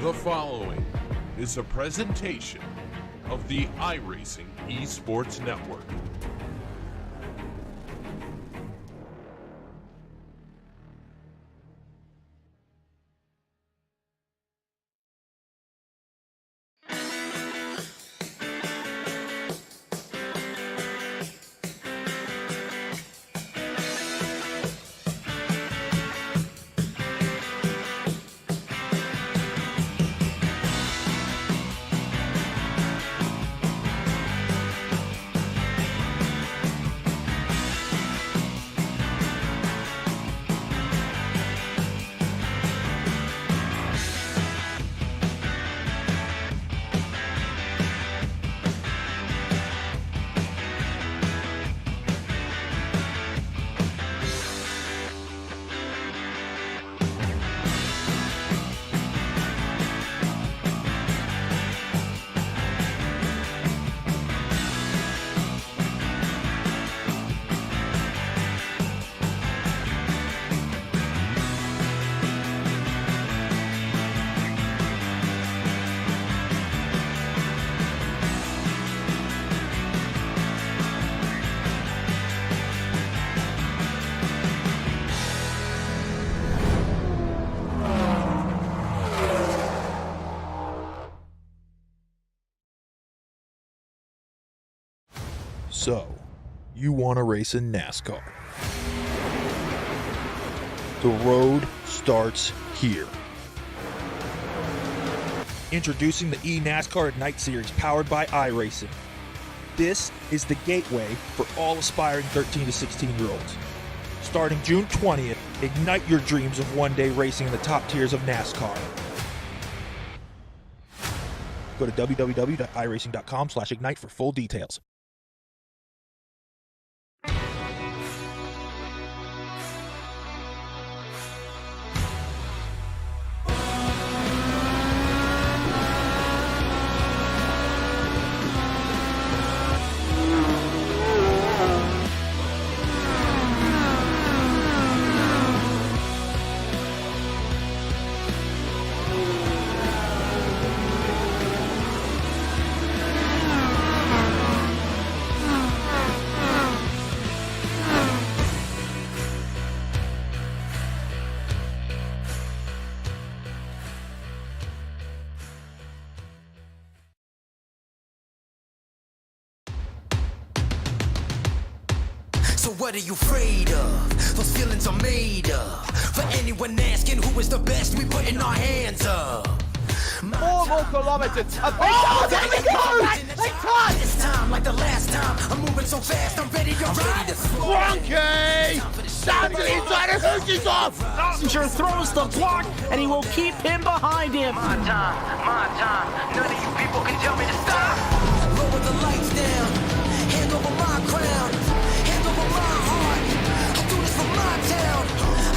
The following is a presentation of the iRacing Esports Network. So, you want to race in NASCAR. The road starts here. Introducing the eNASCAR Ignite Series powered by iRacing. This is the gateway for all aspiring 13 to 16-year-olds. Starting June 20th, ignite your dreams of one day racing in the top tiers of NASCAR. Go to www.iracing.com/ignite for full details. So what are you afraid of? Those feelings are made up. For anyone asking who is the best, we putting our hands up. 4 more kilometers. Oh, there we go! Take time! This time, like the last time, I'm moving so fast, I'm ready to ride. Frankie! Down to the inside of Hoosie's off! Passenger throws the block, and he will keep him behind him. My time. None of you people can tell me to stop. Lower the lights down. Hand over my crown. Hand over my heart. I do this for my town.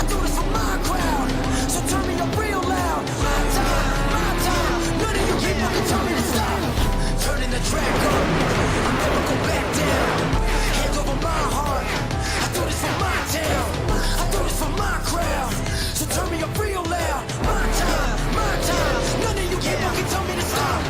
I do this for my crowd. So turn me up real loud. My time. None of you people can tell me to stop. Turning the track up. I'll never go back down. Hand over my heart. I do this for my town. I do this for my crowd. So turn me up real loud. My time. None of you people can tell me to stop.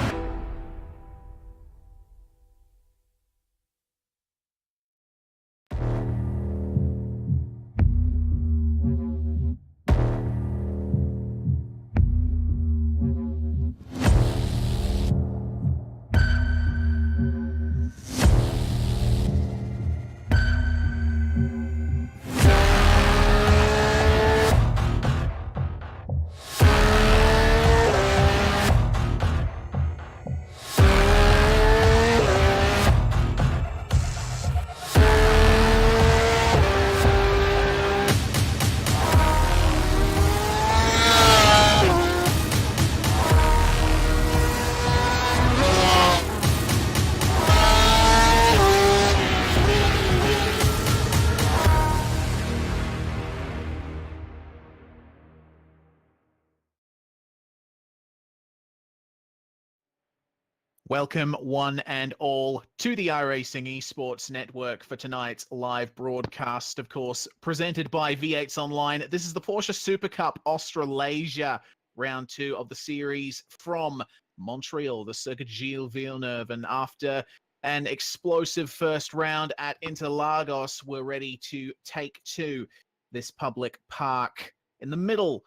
Welcome, one and all, to the iRacing Esports Network for tonight's live broadcast, of course, presented by V8's Online. This is the Porsche Supercup Australasia round 2 of the series from Montreal, the Circuit Gilles Villeneuve. And after an explosive first round at Interlagos, we're ready to take to this public park in the middle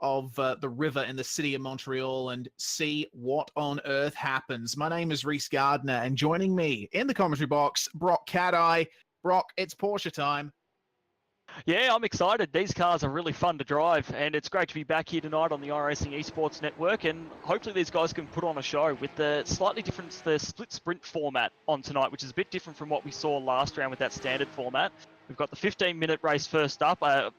of the river in the city of Montreal and see what on earth happens. My name is Reese Gardner, and joining me in the commentary box, Brock Cat-Eye. Brock, it's Porsche time. Yeah, I'm excited. These cars are really fun to drive, and it's great to be back here tonight on the iRacing Esports Network, and hopefully these guys can put on a show with the slightly different, the split sprint format on tonight, which is a bit different from what we saw last round with that standard format. We've got the 15-minute race first up, a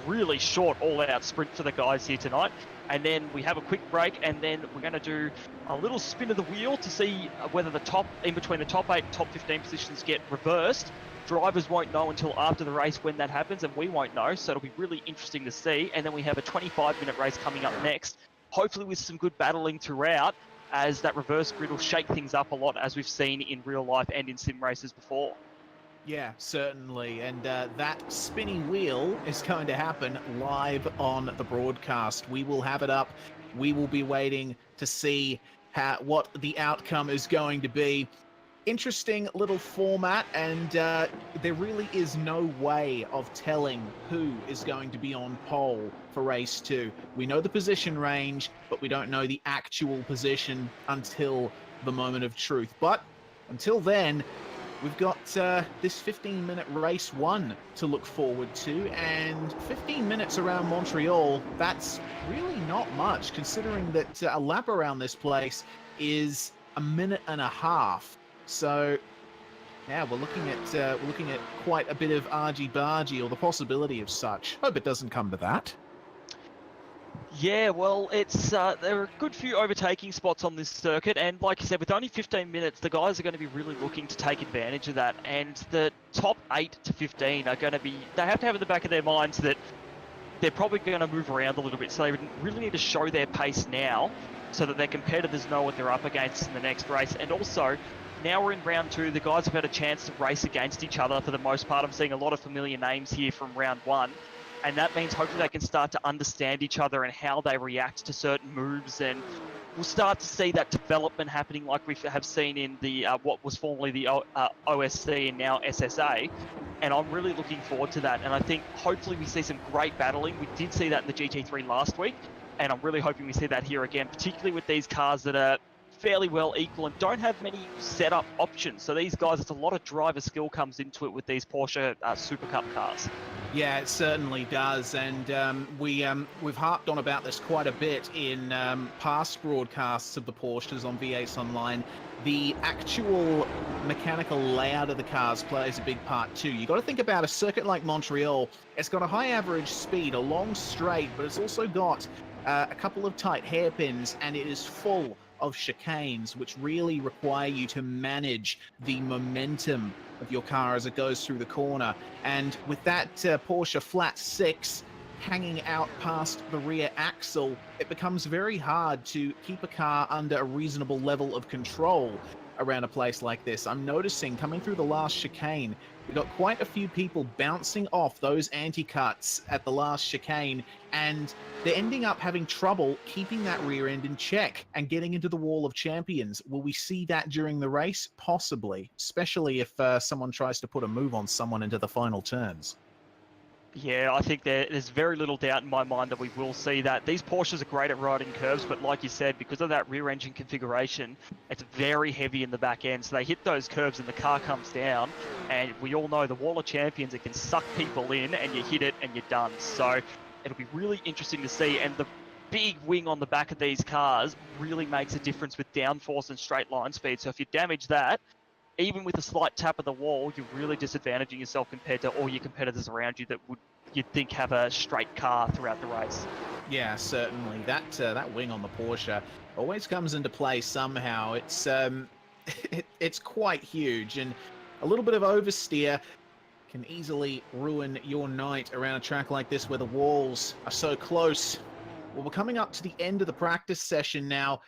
really short all-out sprint for the guys here tonight, and then we have a quick break, and then we're going to do a little spin of the wheel to see whether the top, in between the top 8 and top 15 positions get reversed. Drivers won't know until after the race when that happens, and we won't know, so it'll be really interesting to see. And then we have a 25-minute race coming up next, hopefully with some good battling throughout, as that reverse grid will shake things up a lot, as we've seen in real life and in sim races before. Yeah, certainly. And that spinning wheel is going to happen live on the broadcast. We will have it up. We will be waiting to see what the outcome is going to be. Interesting little format, and there really is no way of telling who is going to be on pole for race 2. We know the position range, but we don't know the actual position until the moment of truth. But until then, we've got this 15-minute race 1 to look forward to, and 15 minutes around Montreal, that's really not much, considering that a lap around this place is a minute and a half. So, yeah, we're looking at quite a bit of argy-bargy, or the possibility of such. Hope it doesn't come to that. Yeah, well, it's there are a good few overtaking spots on this circuit, and like you said, with only 15 minutes, the guys are going to be really looking to take advantage of that. And the top 8 to 15 are going to be, they have to have in the back of their minds that they're probably going to move around a little bit, so they really need to show their pace now, so that their competitors know what they're up against in the next race. And also, now we're in round 2, the guys have had a chance to race against each other for the most part. I'm seeing a lot of familiar names here from round 1, and that means hopefully they can start to understand each other and how they react to certain moves, and we'll start to see that development happening like we have seen in the what was formerly the OSC and now SSA, and I'm really looking forward to that. And I think hopefully we see some great battling. We did see that in the GT3 last week, and I'm really hoping we see that here again, particularly with these cars that are fairly well equal and don't have many setup options. So these guys, it's a lot of driver skill comes into it with these Porsche Supercup cars. Yeah, it certainly does, and we've harped on about this quite a bit in past broadcasts of the Porsches on V8 Online. The actual mechanical layout of the cars plays a big part too. You got to think about a circuit like Montreal. It's got a high average speed, a long straight, but it's also got a couple of tight hairpins, and it is full of chicanes, which really require you to manage the momentum of your car as it goes through the corner. And with that Porsche flat 6 hanging out past the rear axle, it becomes very hard to keep a car under a reasonable level of control around a place like this. I'm noticing coming through the last chicane, we've got quite a few people bouncing off those anti-cuts at the last chicane, and they're ending up having trouble keeping that rear end in check and getting into the wall of champions. Will we see that during the race? Possibly, especially if someone tries to put a move on someone into the final turns. Yeah, I think there's very little doubt in my mind that we will see that. These Porsches are great at riding curves, but like you said, because of that rear engine configuration, it's very heavy in the back end. So they hit those curves and the car comes down, and we all know the wall of champions, it can suck people in, and you hit it and you're done. So it'll be really interesting to see. And the big wing on the back of these cars really makes a difference with downforce and straight line speed. So if you damage that, even with a slight tap of the wall, you're really disadvantaging yourself compared to all your competitors around you that you'd think have a straight car throughout the race. Yeah, certainly. That wing on the Porsche always comes into play somehow. It's it's quite huge, and a little bit of oversteer can easily ruin your night around a track like this where the walls are so close. Well, we're coming up to the end of the practice session now.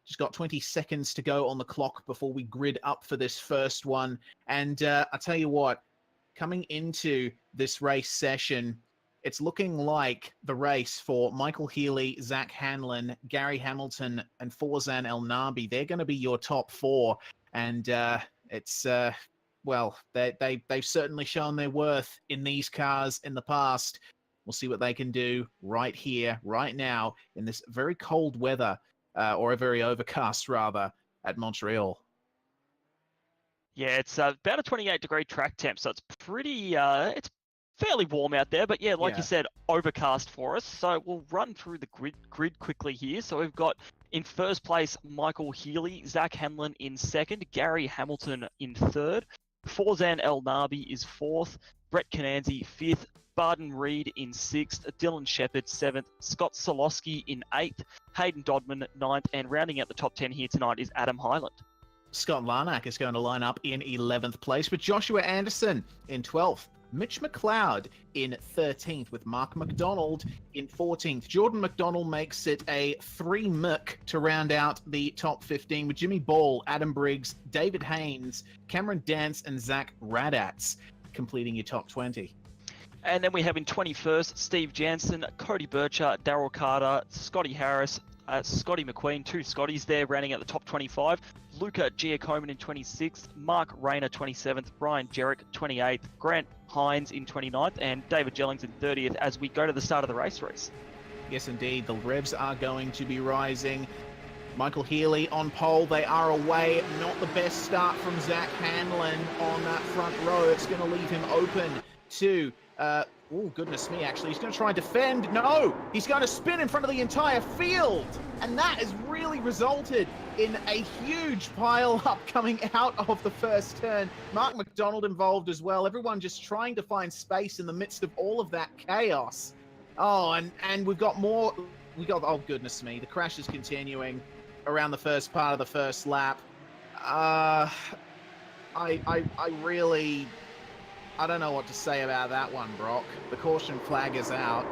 Just got 20 seconds to go on the clock before we grid up for this first one. And I tell you what, coming into this race session, it's looking like the race for Michael Healy, Zach Hanlon, Gary Hamilton, and Forzan El Nabi. They're going to be your top 4. And it's, well, they've certainly shown their worth in these cars in the past. We'll see what they can do right here, right now, in this very cold weather, or a very overcast, rather, at Montreal. Yeah, it's about a 28-degree track temp, so it's pretty, it's fairly warm out there. But yeah, like you said, overcast for us. So we'll run through the grid quickly here. So we've got in first place Michael Healy, Zach Hamlin in second, Gary Hamilton in third, Forzan El Nabi is fourth, Brett Kananzi fifth, Barden Reed in sixth, Dylan Shepherd seventh, Scott Solosky in eighth, Hayden Dodman ninth, and rounding out the top 10 here tonight is Adam Hyland. Scott Larnack is going to line up in 11th place with Joshua Anderson in 12th. Mitch McLeod in 13th with Mark McDonald in 14th. Jordan McDonald makes it a 3 Mc to round out the top 15 with Jimmy Ball, Adam Briggs, David Haynes, Cameron Dance, and Zach Radatz completing your top 20. And then we have in 21st, Steve Jansen, Cody Bircher, Daryl Carter, Scotty Harris, Scotty McQueen, 2 Scotties there, rounding out the top 25. Luca Giacomin in 26th, Mark Rayner 27th, Brian Jerrick 28th, Grant Hines in 29th, and David Jellings in 30th as we go to the start of the race. Yes, indeed. The revs are going to be rising. Michael Healy on pole. They are away. Not the best start from Zach Hanlon on that front row. It's going to leave him open to... oh, goodness me, actually. He's going to try and defend. No! He's going to spin in front of the entire field! And that has really resulted in a huge pile-up coming out of the first turn. Mark McDonald involved as well. Everyone just trying to find space in the midst of all of that chaos. Oh, and we've got more... oh, goodness me. The crash is continuing around the first part of the first lap. I really... I don't know what to say about that one, Brock. The caution flag is out.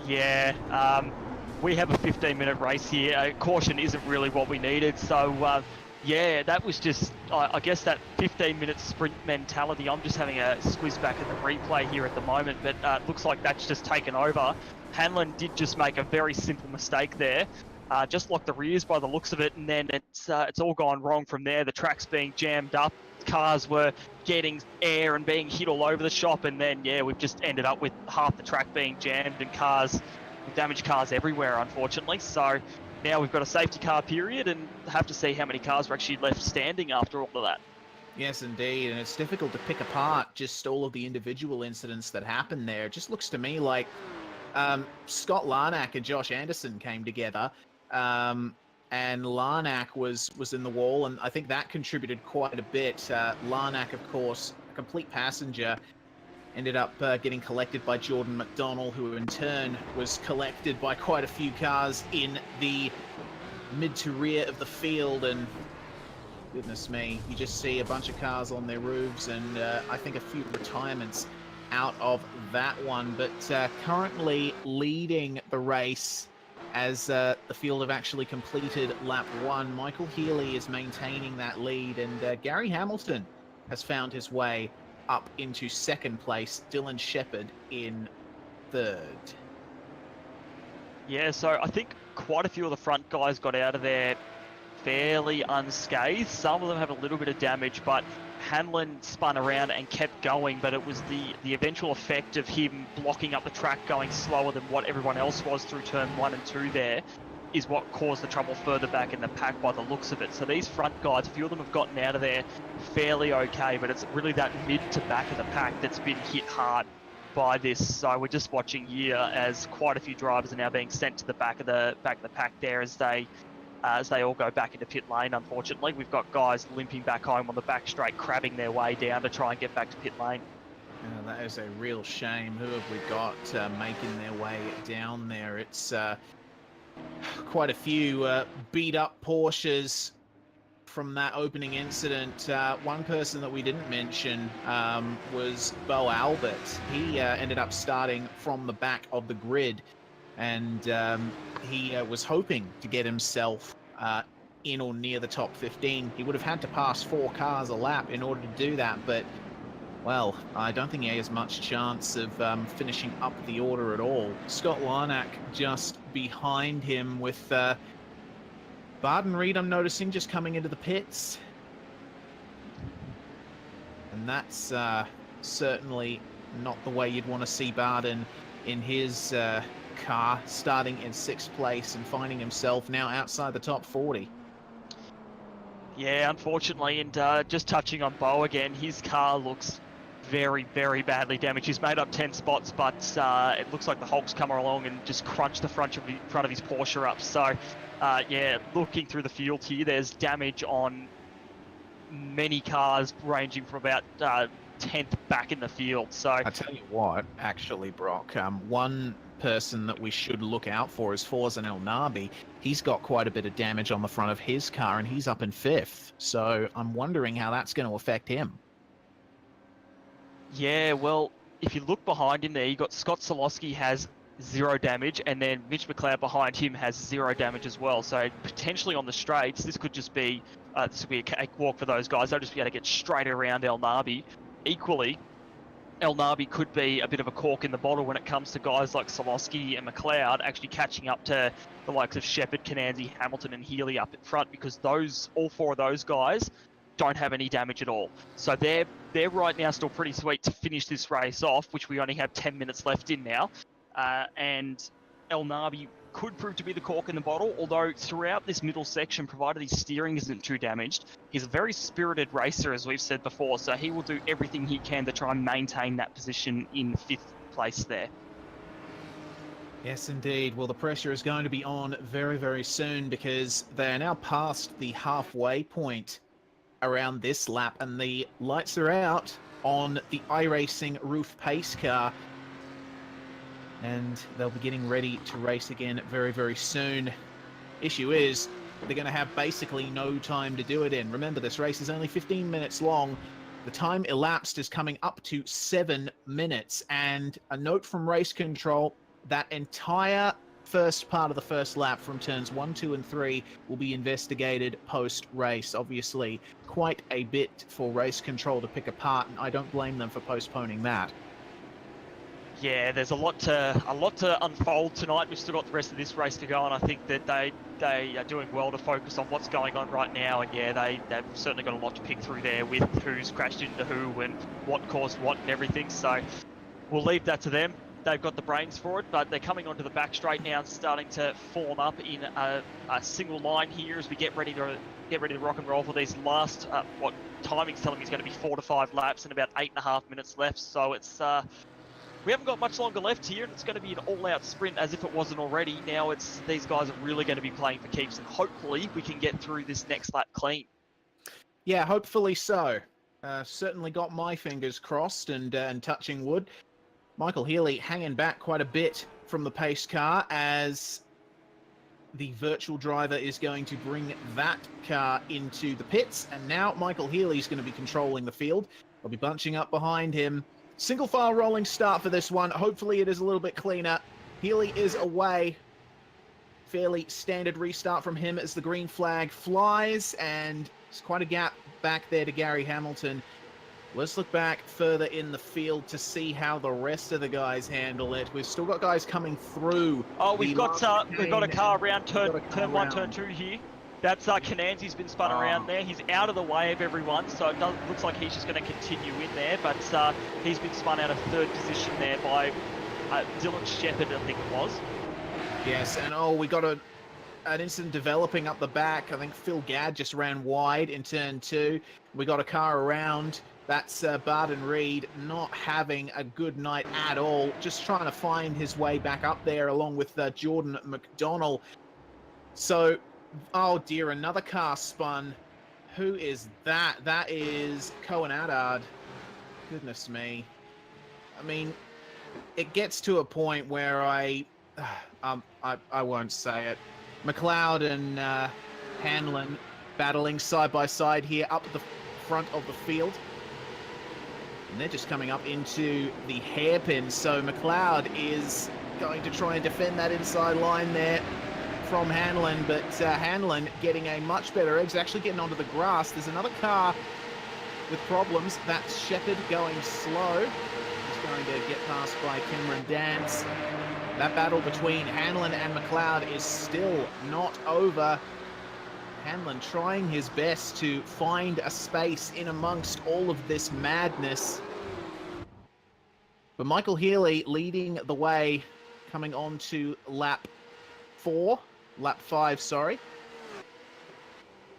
Yeah, we have a 15-minute race here. Caution isn't really what we needed. So, yeah, that was just, I guess, that 15-minute sprint mentality. I'm just having a squeeze back at the replay here at the moment, but it looks like that's just taken over. Hanlon did just make a very simple mistake there. Just locked the rears by the looks of it, and then it's all gone wrong from there. The track's being jammed up. Cars were getting air and being hit all over the shop, and then yeah, we've just ended up with half the track being jammed and damaged cars everywhere, unfortunately. So now we've got a safety car period and have to see how many cars are actually left standing after all of that. Yes, indeed, and it's difficult to pick apart just all of the individual incidents that happened there. It just looks to me like Scott Larnack and Josh Anderson came together. And Larnack was in the wall, and I think that contributed quite a bit. Larnack, of course, a complete passenger, ended up getting collected by Jordan McDonald, who in turn was collected by quite a few cars in the mid to rear of the field. And goodness me, you just see a bunch of cars on their roofs, and I think a few retirements out of that one. But currently leading the race, as the field have actually completed lap 1, Michael Healy is maintaining that lead, and Gary Hamilton has found his way up into second place. Dylan Shepherd in third. Yeah, so I think quite a few of the front guys got out of there fairly unscathed. Some of them have a little bit of damage, but Hanlon spun around and kept going, but it was the eventual effect of him blocking up the track, going slower than what everyone else was through turn 1 and 2 there, is what caused the trouble further back in the pack by the looks of it. So these front guys, a few of them have gotten out of there fairly okay, but it's really that mid to back of the pack that's been hit hard by this. So we're just watching here as quite a few drivers are now being sent to the back of the pack there as they all go back into pit lane. Unfortunately, we've got guys limping back home on the back straight, crabbing their way down to try and get back to pit lane. Yeah, that is a real shame. Who have we got making their way down there? It's quite a few beat up Porsches from that opening incident. One person that we didn't mention was Bo Albert. He ended up starting from the back of the grid, and he was hoping to get himself in or near the top 15. He would have had to pass 4 cars a lap in order to do that, but Well, I don't think he has much chance of finishing up the order at all. Scott Larnack just behind him with Barden Reed, I'm noticing, just coming into the pits. And that's certainly not the way you'd want to see Barden in his car, starting in 6th place and finding himself now outside the top 40. Yeah, unfortunately, and just touching on Bo again, his car looks very, very badly damaged. He's made up 10 spots, but it looks like the Hulk's come along and just crunched the front of his Porsche up. So, yeah, looking through the field here, there's damage on many cars ranging from about 10th back in the field. So I tell you what, actually, Brock, one person that we should look out for is Forzan El Nabi. He's got quite a bit of damage on the front of his car, and he's up in 5th. So I'm wondering how that's going to affect him. yeah, well, if you look behind him there, you got Scott Solosky has 0 damage, and then Mitch McLeod behind him has 0 damage as well. So potentially on the straights, this could just be a cakewalk for those guys. They'll just be able to get straight around El Nabi. Equally, El Nabi could be a bit of a cork in the bottle when it comes to guys like Solosky and McLeod actually catching up to the likes of Shepherd, Cananzi, Hamilton, and Healy up in front, because all 4 of those guys don't have any damage at all. So they're right now still pretty sweet to finish this race off, which we only have 10 minutes left in now. And El Nabi could prove to be the cork in the bottle, although throughout this middle section, provided his steering isn't too damaged, he's a very spirited racer, as we've said before, so he will do everything he can to try and maintain that position in 5th place there. Yes, indeed. Well, the pressure is going to be on very, very soon, because they are now past the halfway point around this lap, and the lights are out on the iRacing roof pace car. And they'll be getting ready to race again very, very soon. Issue is, they're going to have basically no time to do it in. Remember, this race is only 15 minutes long. The time elapsed is coming up to 7 minutes. And a note from race control, that entire first part of the first lap from turns 1, 2, and 3 will be investigated post-race. Obviously, quite a bit for race control to pick apart, and I don't blame them for postponing that. Yeah, there's a lot to unfold tonight. We've still got the rest of this race to go, and I think that they are doing well to focus on what's going on right now. And yeah, they've certainly got a lot to pick through there with who's crashed into who and what caused what and everything. So we'll leave that to them. They've got the brains for it, but they're coming onto the back straight now and starting to form up in a single line here as we get ready to rock and roll for these last what timing's telling me is going to be 4 to 5 laps and about 8.5 minutes left. So it's we haven't got much longer left here, and it's going to be an all-out sprint as if it wasn't already. Now these guys are really going to be playing for keeps, and hopefully we can get through this next lap clean. Yeah, hopefully so. Certainly got my fingers crossed and touching wood. Michael Healy hanging back quite a bit from the pace car as the virtual driver is going to bring that car into the pits, and now Michael Healy's going to be controlling the field. They'll be bunching up behind him. Single file rolling start for this one. Hopefully it is a little bit cleaner. Healy is away. Fairly standard restart from him as the green flag flies, and it's quite a gap back there to Gary Hamilton. Let's look back further in the field to see how the rest of the guys handle it. We've still got guys coming through. Oh, we've got a car around turn 1, turn 2 here. That's Cananzi's been spun around there. He's out of the way of everyone, so it looks like he's just going to continue in there. But he's been spun out of 3rd position there by Dylan Shepherd, I think it was. Yes, and we got an incident developing up the back. I think Phil Gadd just ran wide in turn 2. We got a car around. That's Barden Reed not having a good night at all. Just trying to find his way back up there along with Jordan McDonnell. So, oh dear, another car spun. Who is that? That is Cohen Adard. Goodness me. I mean, it gets to a point where I won't say it. McLeod and Hanlon battling side by side here up the front of the field. And they're just coming up into the hairpin. So McLeod is going to try and defend that inside line there from Hanlon, but Hanlon getting a much better exit, actually getting onto the grass. There's another car with problems. That's Shepard going slow. He's going to get past by Cameron Dance. That battle between Hanlon and McLeod is still not over. Hanlon trying his best to find a space in amongst all of this madness. But Michael Healy leading the way, coming on to lap 5, sorry.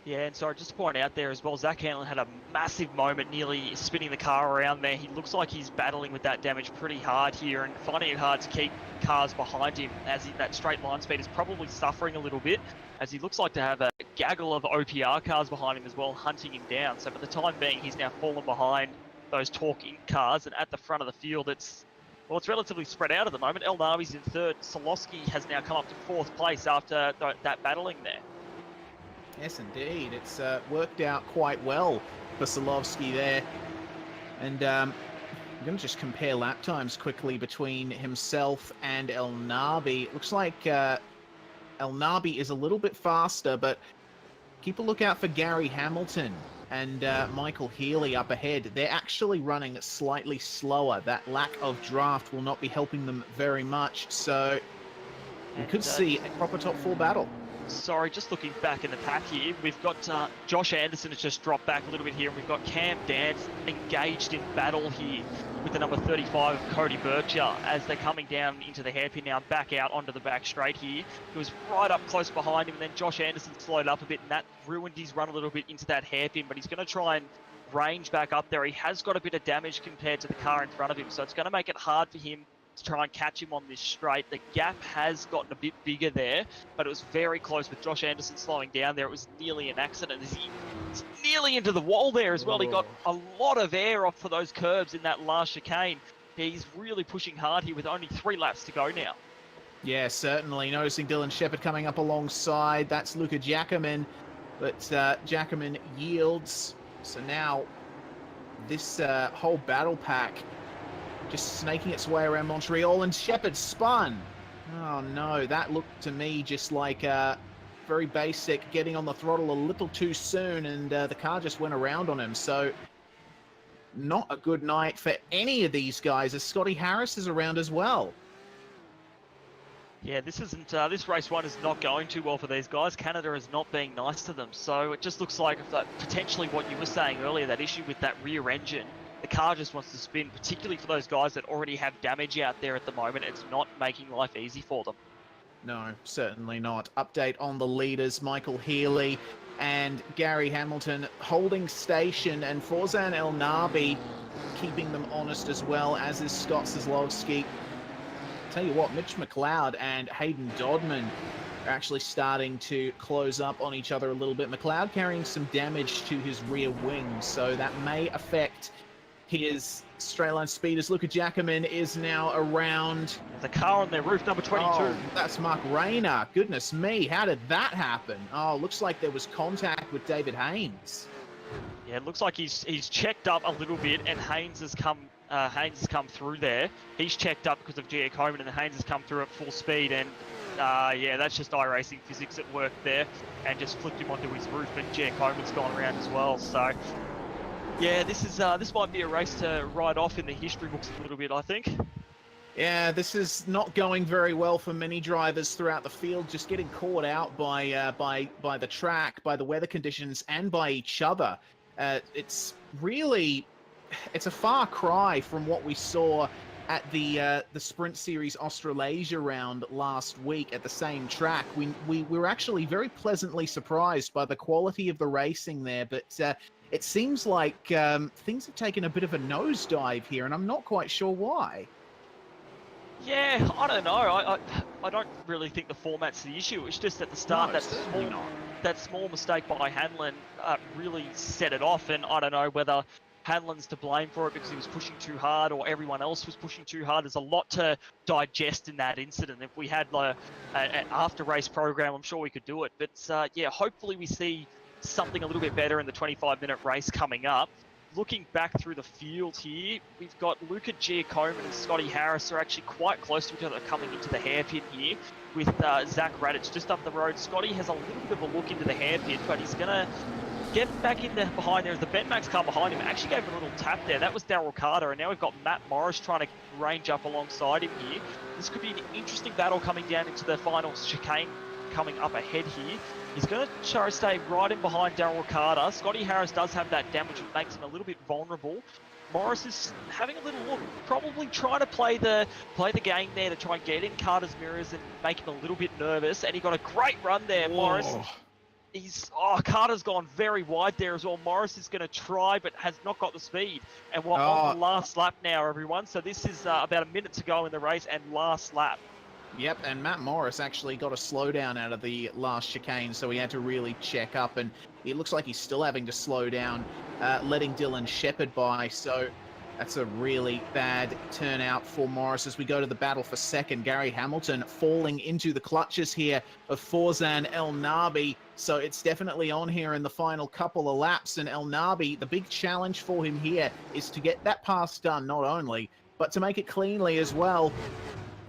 Yeah, and sorry, just to point out there as well, Zach Hanlon had a massive moment nearly spinning the car around there. He looks like he's battling with that damage pretty hard here and finding it hard to keep cars behind him as that straight line speed is probably suffering a little bit, as he looks like to have a gaggle of OPR cars behind him as well, hunting him down. So for the time being, he's now fallen behind those talking cars, and at the front of the field, it's relatively spread out at the moment. El Navi's in third. Solowski has now come up to fourth place after that battling there. Yes, indeed. It's worked out quite well for Solovsky there. And I'm going to just compare lap times quickly between himself and El Navi. It looks like El Navi is a little bit faster, but keep a lookout for Gary Hamilton and Michael Healy up ahead. They're actually running slightly slower. That lack of draft will not be helping them very much. So we could see a proper top 4 battle. Sorry, just looking back in the pack here, we've got Josh Anderson has just dropped back a little bit here, and we've got Cam Dance engaged in battle here with the number 35, Cody Bircher, as they're coming down into the hairpin now, back out onto the back straight here. He was right up close behind him, and then Josh Anderson slowed up a bit, and that ruined his run a little bit into that hairpin, but he's going to try and range back up there. He has got a bit of damage compared to the car in front of him, so it's going to make it hard for him to try and catch him on this straight. The gap has gotten a bit bigger there, but it was very close with Josh Anderson slowing down there. It was nearly an accident. He's nearly into the wall there as well. He got a lot of air off for those curbs in that last chicane. He's really pushing hard here with only 3 laps to go now. Yeah, certainly. Noticing Dylan Shepard coming up alongside. That's Luca Giacomin, but Giacomin yields. So now this whole battle pack just snaking its way around Montreal, and Shepard spun. Oh no, that looked to me just like very basic, getting on the throttle a little too soon, and the car just went around on him. So not a good night for any of these guys, as Scotty Harris is around as well. Yeah, this race 1 is not going too well for these guys. Canada is not being nice to them. So it just looks like potentially what you were saying earlier, that issue with that rear engine, the car just wants to spin, particularly for those guys that already have damage out there at the moment. It's not making life easy for them. No, certainly not. Update on the leaders, Michael Healy and Gary Hamilton holding station, and Forzan El Nabi keeping them honest as well, as is Scott Kozlowski. Tell you what, Mitch McLeod and Hayden Dodman are actually starting to close up on each other a little bit. McLeod carrying some damage to his rear wing, so that may affect his straight line speed, as Luca Giacomin is now around. The car on their roof, number 22. Oh, that's Mark Rayner. Goodness me, how did that happen? Oh, looks like there was contact with David Haynes. Yeah, it looks like he's checked up a little bit, and Haynes has come through there. He's checked up because of Giacomin, and Haynes has come through at full speed, and yeah, that's just iRacing physics at work there, and just flipped him onto his roof, and Giacomin's gone around as well. So yeah, this might be a race to write off in the history books a little bit, I think. Yeah, this is not going very well for many drivers throughout the field, just getting caught out by the track, by the weather conditions, and by each other. It's a far cry from what we saw at the Sprint Series Australasia round last week at the same track. We were actually very pleasantly surprised by the quality of the racing there, but it seems like things have taken a bit of a nosedive here, and I'm not quite sure why. Yeah, I don't know. I don't really think the format's the issue. It's just at the start, No, that small mistake by Hanlon really set it off, and I don't know whether Hanlon's to blame for it because he was pushing too hard, or everyone else was pushing too hard. There's a lot to digest in that incident. If we had an after-race program, I'm sure we could do it. But yeah, hopefully we see something a little bit better in the 25-minute race coming up. Looking back through the field here, we've got Luca Giacomin and Scotty Harris are actually quite close to each other coming into the hairpin here, with Zach Radich just up the road. Scotty has a little bit of a look into the hairpin, but he's going to get back in there behind there as the Benmax car behind him actually gave him a little tap there. That was Daryl Carter, and now we've got Matt Morris trying to range up alongside him here. This could be an interesting battle coming down into the final chicane coming up ahead here. He's going to try to stay right in behind Daryl Carter. Scotty Harris does have that damage, which makes him a little bit vulnerable. Morris is having a little look, probably trying to play the game there to try and get in Carter's mirrors and make him a little bit nervous. And he got a great run there, Morris. Carter's gone very wide there as well. Morris is going to try, but has not got the speed. And we're on the last lap now, everyone. So this is about a minute to go in the race and last lap. Yep, and Matt Morris actually got a slowdown out of the last chicane, so he had to really check up, and it looks like he's still having to slow down, letting Dylan Shepard by, so that's a really bad turnout for Morris as we go to the battle for second. Gary Hamilton falling into the clutches here of Forzan El Nabi, so it's definitely on here in the final couple of laps, and El Nabi, the big challenge for him here is to get that pass done, not only, but to make it cleanly as well.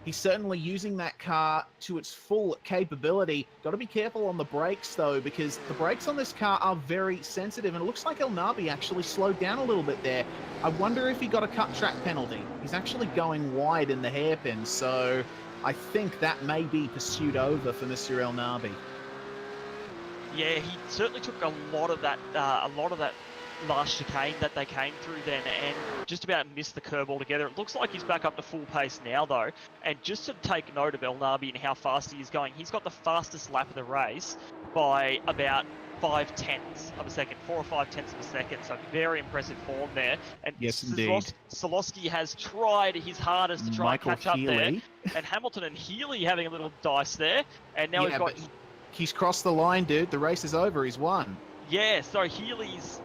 He's certainly using that car to its full capability. Got to be careful on the brakes, though, because the brakes on this car are very sensitive, and it looks like El Nabi actually slowed down a little bit there. I wonder if he got a cut track penalty. He's actually going wide in the hairpin, so I think that may be pursued over for Mr. El Nabi. Yeah, he certainly took a lot of that last chicane that they came through then and just about missed the curb altogether. It looks like he's back up to full pace now though, and just to take note of El Nabi and how fast he is going, he's got the fastest lap of the race by about 4 or 5 tenths of a second, so very impressive form there. And yes, indeed. Solosky has tried his hardest to try and catch up there, and Hamilton and Healy having a little dice there, and now we've got... He's crossed the line, dude. The race is over. He's won. Yeah, so Healy's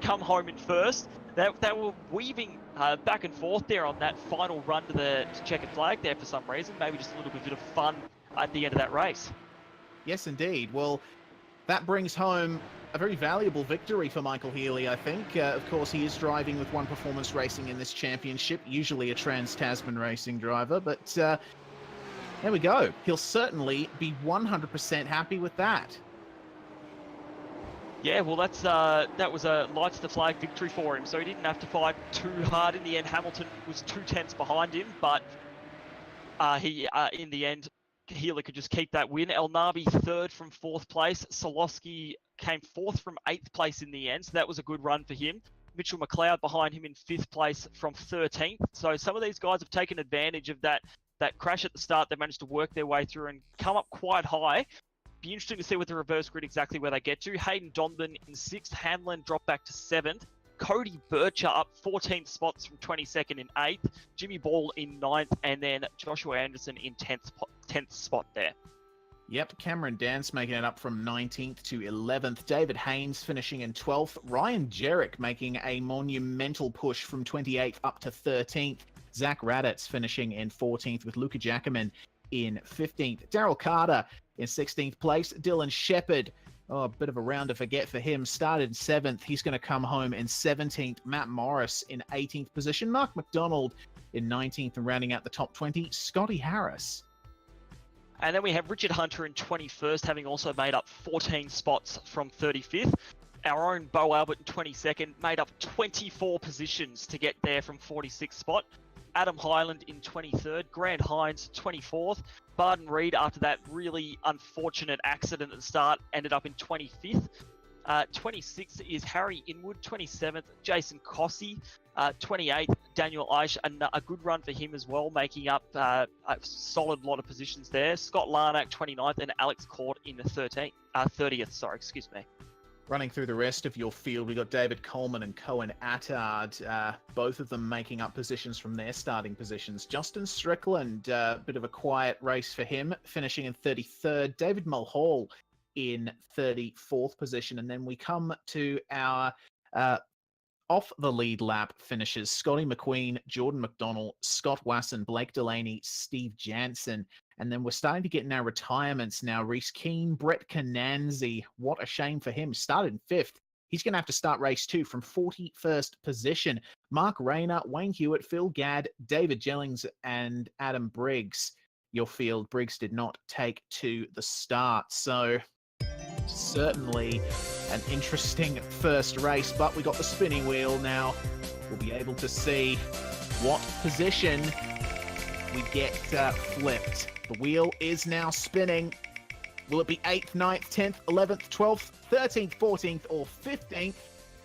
come home in first. They were weaving back and forth there on that final run to the checkered flag there for some reason. Maybe just a little bit of fun at the end of that race. Yes, indeed. Well, that brings home a very valuable victory for Michael Healy, I think. Of course, he is driving with One Performance Racing in this championship, usually a Trans-Tasman Racing driver, but there we go. He'll certainly be 100% happy with that. Yeah, well, that was a lights the flag victory for him, so he didn't have to fight too hard in the end. Hamilton was 2 tenths behind him, but in the end, Healy could just keep that win. El Nabi 3rd from 4th place. Solosky came 4th from 8th place in the end, so that was a good run for him. Mitchell McLeod behind him in 5th place from 13th. So some of these guys have taken advantage of that crash at the start. They managed to work their way through and come up quite high. Be interesting to see with the reverse grid exactly where they get to. Hayden Donovan in 6th, Hanlon dropped back to 7th. Cody Bircher up 14 spots from 22nd in 8th. Jimmy Ball in 9th, and then Joshua Anderson in 10th spot there. Yep, Cameron Dance making it up from 19th to 11th. David Haynes finishing in 12th. Ryan Jerrick making a monumental push from 28th up to 13th. Zach Raditz finishing in 14th with Luca Jackaman in 15th. Daryl Carter in 16th place. Dylan Shepard, a bit of a round to forget for him, started in 7th. He's going to come home in 17th. Matt Morris in 18th position. Mark McDonald in 19th, and rounding out the top 20, Scotty Harris. And then we have Richard Hunter in 21st, having also made up 14 spots from 35th. Our own Bo Albert in 22nd, made up 24 positions to get there from 46th spot. Adam Hyland in 23rd, Grant Hines 24th. Barden Reed, after that really unfortunate accident at the start, ended up in 25th. 26th is Harry Inwood, 27th, Jason Cossey, 28th, Daniel Aish, a good run for him as well, making up a solid lot of positions there. Scott Larnack, 29th, and Alex Court in the 30th, excuse me. Running through the rest of your field, we got David Coleman and Cohen Attard, both of them making up positions from their starting positions. Justin Strickland, bit of a quiet race for him, finishing in 33rd. David Mulhall in 34th position. And then we come to our off the lead lap finishes. Scotty McQueen, Jordan McDonnell, Scott Wasson, Blake Delaney, Steve Jansen. And then we're starting to get in our retirements now. Reese Keane, Brett Cananzi. What a shame for him. Started in 5th. He's going to have to start race 2 from 41st position. Mark Rayner, Wayne Hewitt, Phil Gadd, David Jellings, and Adam Briggs. Your field, Briggs did not take to the start. So certainly an interesting first race, but we got the spinning wheel now. We'll be able to see what position we get flipped. The wheel is now spinning. Will it be 8th, 9th, 10th, 11th, 12th, 13th, 14th, or 15th?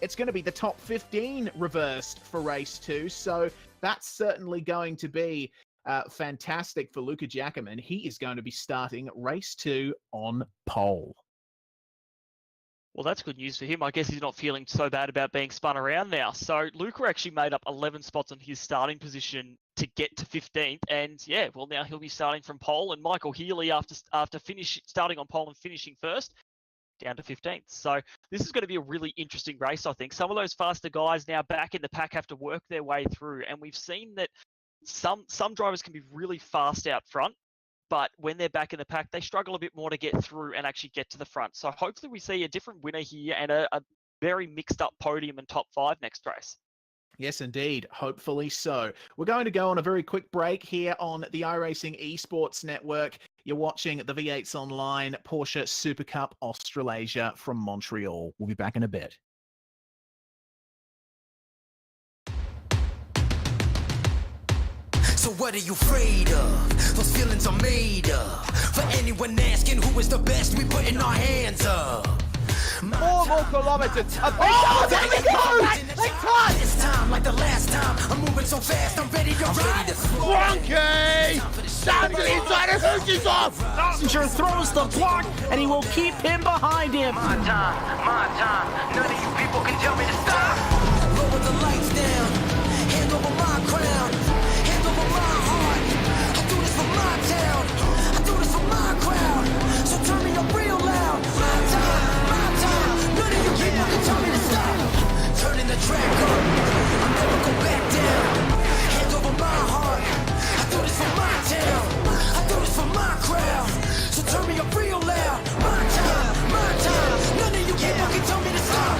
It's going to be the top 15 reversed for race 2, so that's certainly going to be fantastic for Luca Giacomin. He is going to be starting race 2 on pole. Well, that's good news for him. I guess he's not feeling so bad about being spun around now. So Luca actually made up 11 spots on his starting position to get to 15th. And yeah, well, now he'll be starting from pole. And Michael Healy, after starting on pole and finishing first, down to 15th. So this is going to be a really interesting race, I think. Some of those faster guys now back in the pack have to work their way through. And we've seen that some drivers can be really fast out front, but when they're back in the pack, they struggle a bit more to get through and actually get to the front. So hopefully we see a different winner here and a very mixed up podium and top 5 next race. Yes, indeed. Hopefully so. We're going to go on a very quick break here on the iRacing Esports Network. You're watching the V8s Online Porsche Supercup Australasia from Montreal. We'll be back in a bit. So what are you afraid of? Those feelings are made up. For anyone asking who is the best, we putting our hands up. 4 more kilometers. Oh, there we go! They touch! This time, like the last time, I'm moving so fast, I'm ready to ride. Frankie! Down to the inside of Hoosie's off! Passenger throws the block, and he will keep him behind him. My time. None of you people can tell me to stop. Lower the lights down. Hand over my crown. Hand over my heart. I do this for my town. I do this for my crowd. So turn me up real loud. My time. None of you people can tell me to stop. Turning the track up. I'll never go back down. Hand over my heart. I do this for my town. I do this for my crowd. So turn me up real loud. My time. None of you people can tell me to stop.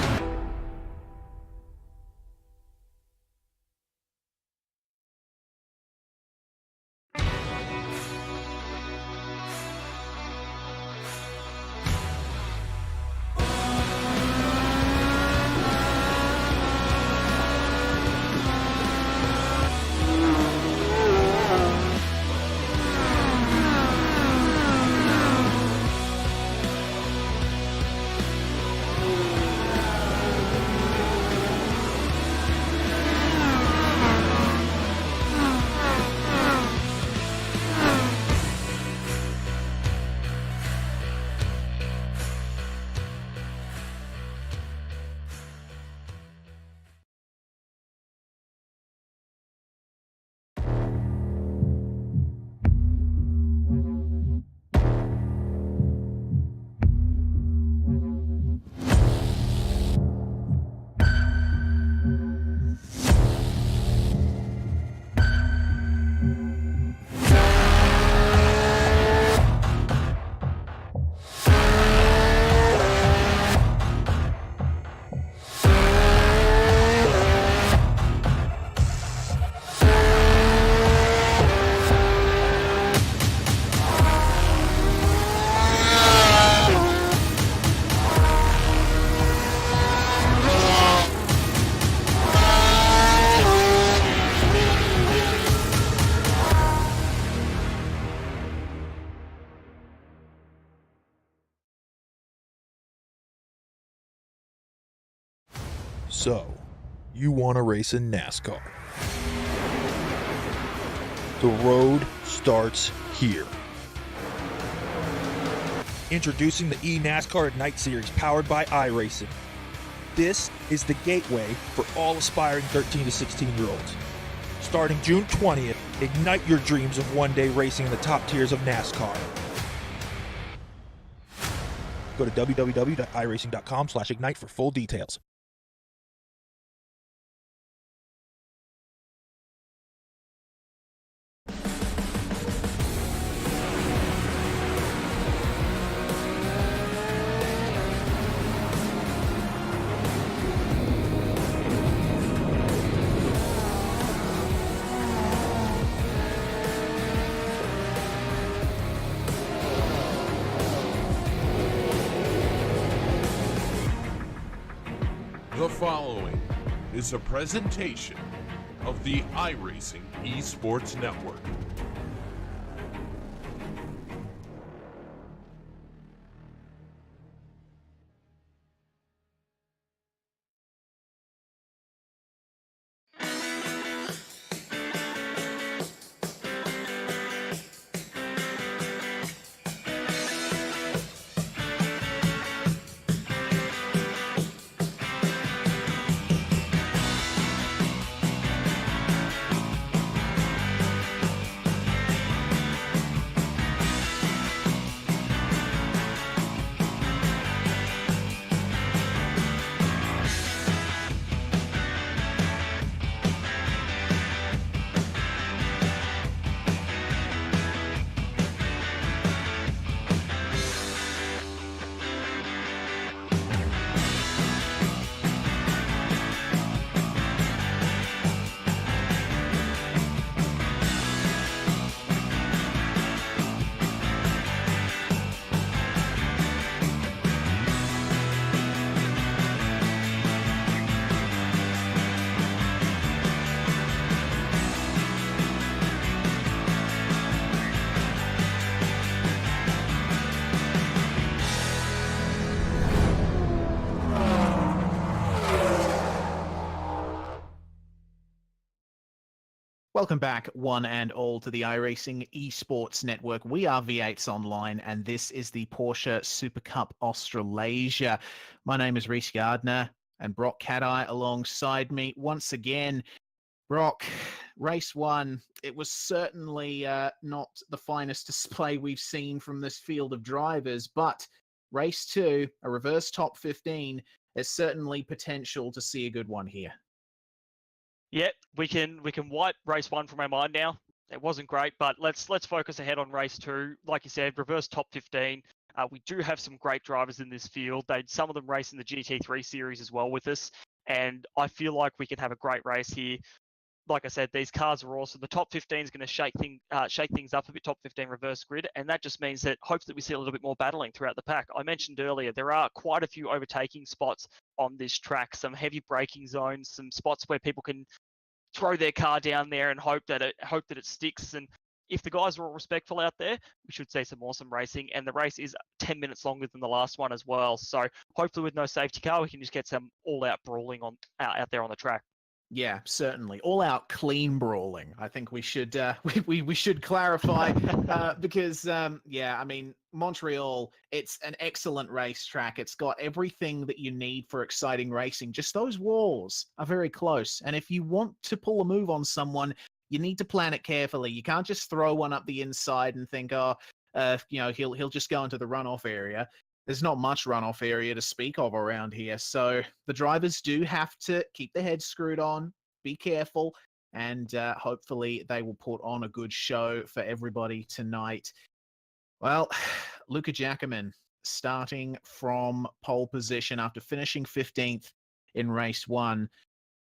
So, you want to race in NASCAR. The road starts here. Introducing the eNASCAR Ignite Series powered by iRacing. This is the gateway for all aspiring 13 to 16-year-olds. Starting June 20th, ignite your dreams of one day racing in the top tiers of NASCAR. Go to www.iracing.com/ignite for full details. following is a presentation of the iRacing Esports Network. Welcome back, one and all, to the iRacing Esports Network. We are V8's Online, and this is the Porsche Supercup Australasia. My name is Reese Gardner, and Brock Cat-Eye alongside me once again. Brock, race one, it was certainly not the finest display we've seen from this field of drivers, but race two, a reverse top 15, there's certainly potential to see a good one here. Yep, we can wipe race one from our mind now. It wasn't great, but let's focus ahead on race two. Like you said, reverse top 15. We do have some great drivers in this field. Some of them race in the GT3 series as well with us, and I feel like we can have a great race here. Like I said, these cars are awesome. The top 15 is going to shake things up a bit. Top 15 reverse grid, and that just means that hopefully we see a little bit more battling throughout the pack. I mentioned earlier there are quite a few overtaking spots on this track, some heavy braking zones, some spots where people can throw their car down there and hope that it sticks. And if the guys are all respectful out there, we should see some awesome racing. And the race is 10 minutes longer than the last one as well. So hopefully with no safety car, we can just get some all-out brawling out there on the track. Yeah, certainly. All out clean brawling. I think we should we should clarify because yeah, I mean, Montreal, it's an excellent racetrack. It's got everything that you need for exciting racing. Just those walls are very close. And if you want to pull a move on someone, you need to plan it carefully. You can't just throw one up the inside and think, he'll just go into the runoff area. There's not much runoff area to speak of around here. So the drivers do have to keep their heads screwed on, be careful, and hopefully they will put on a good show for everybody tonight. Well, Luca Giacomin starting from pole position after finishing 15th in race one.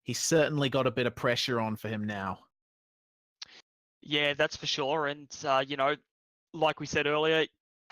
He's certainly got a bit of pressure on for him now. Yeah, that's for sure. And, like we said earlier,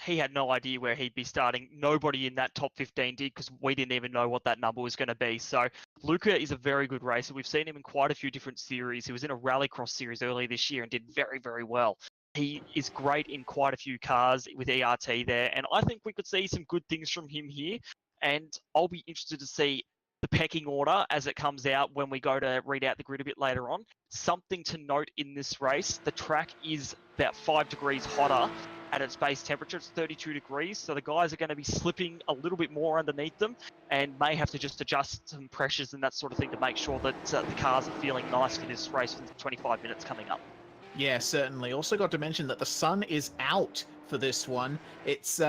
he had no idea where he'd be starting. Nobody in that top 15 did, because we didn't even know what that number was going to be. So Luca is a very good racer. We've seen him in quite a few different series. He was in a rallycross series earlier this year and did very, very well. He is great in quite a few cars with ERT there. And I think we could see some good things from him here. And I'll be interested to see the pecking order as it comes out when we go to read out the grid a bit later on. Something to note in this race, the track is about 5 degrees hotter at its base temperature. It's 32 degrees, so the guys are going to be slipping a little bit more underneath them and may have to just adjust some pressures and that sort of thing to make sure that the cars are feeling nice for this race for the 25 minutes coming up. Yeah, certainly. Also got to mention that the sun is out for this one. It's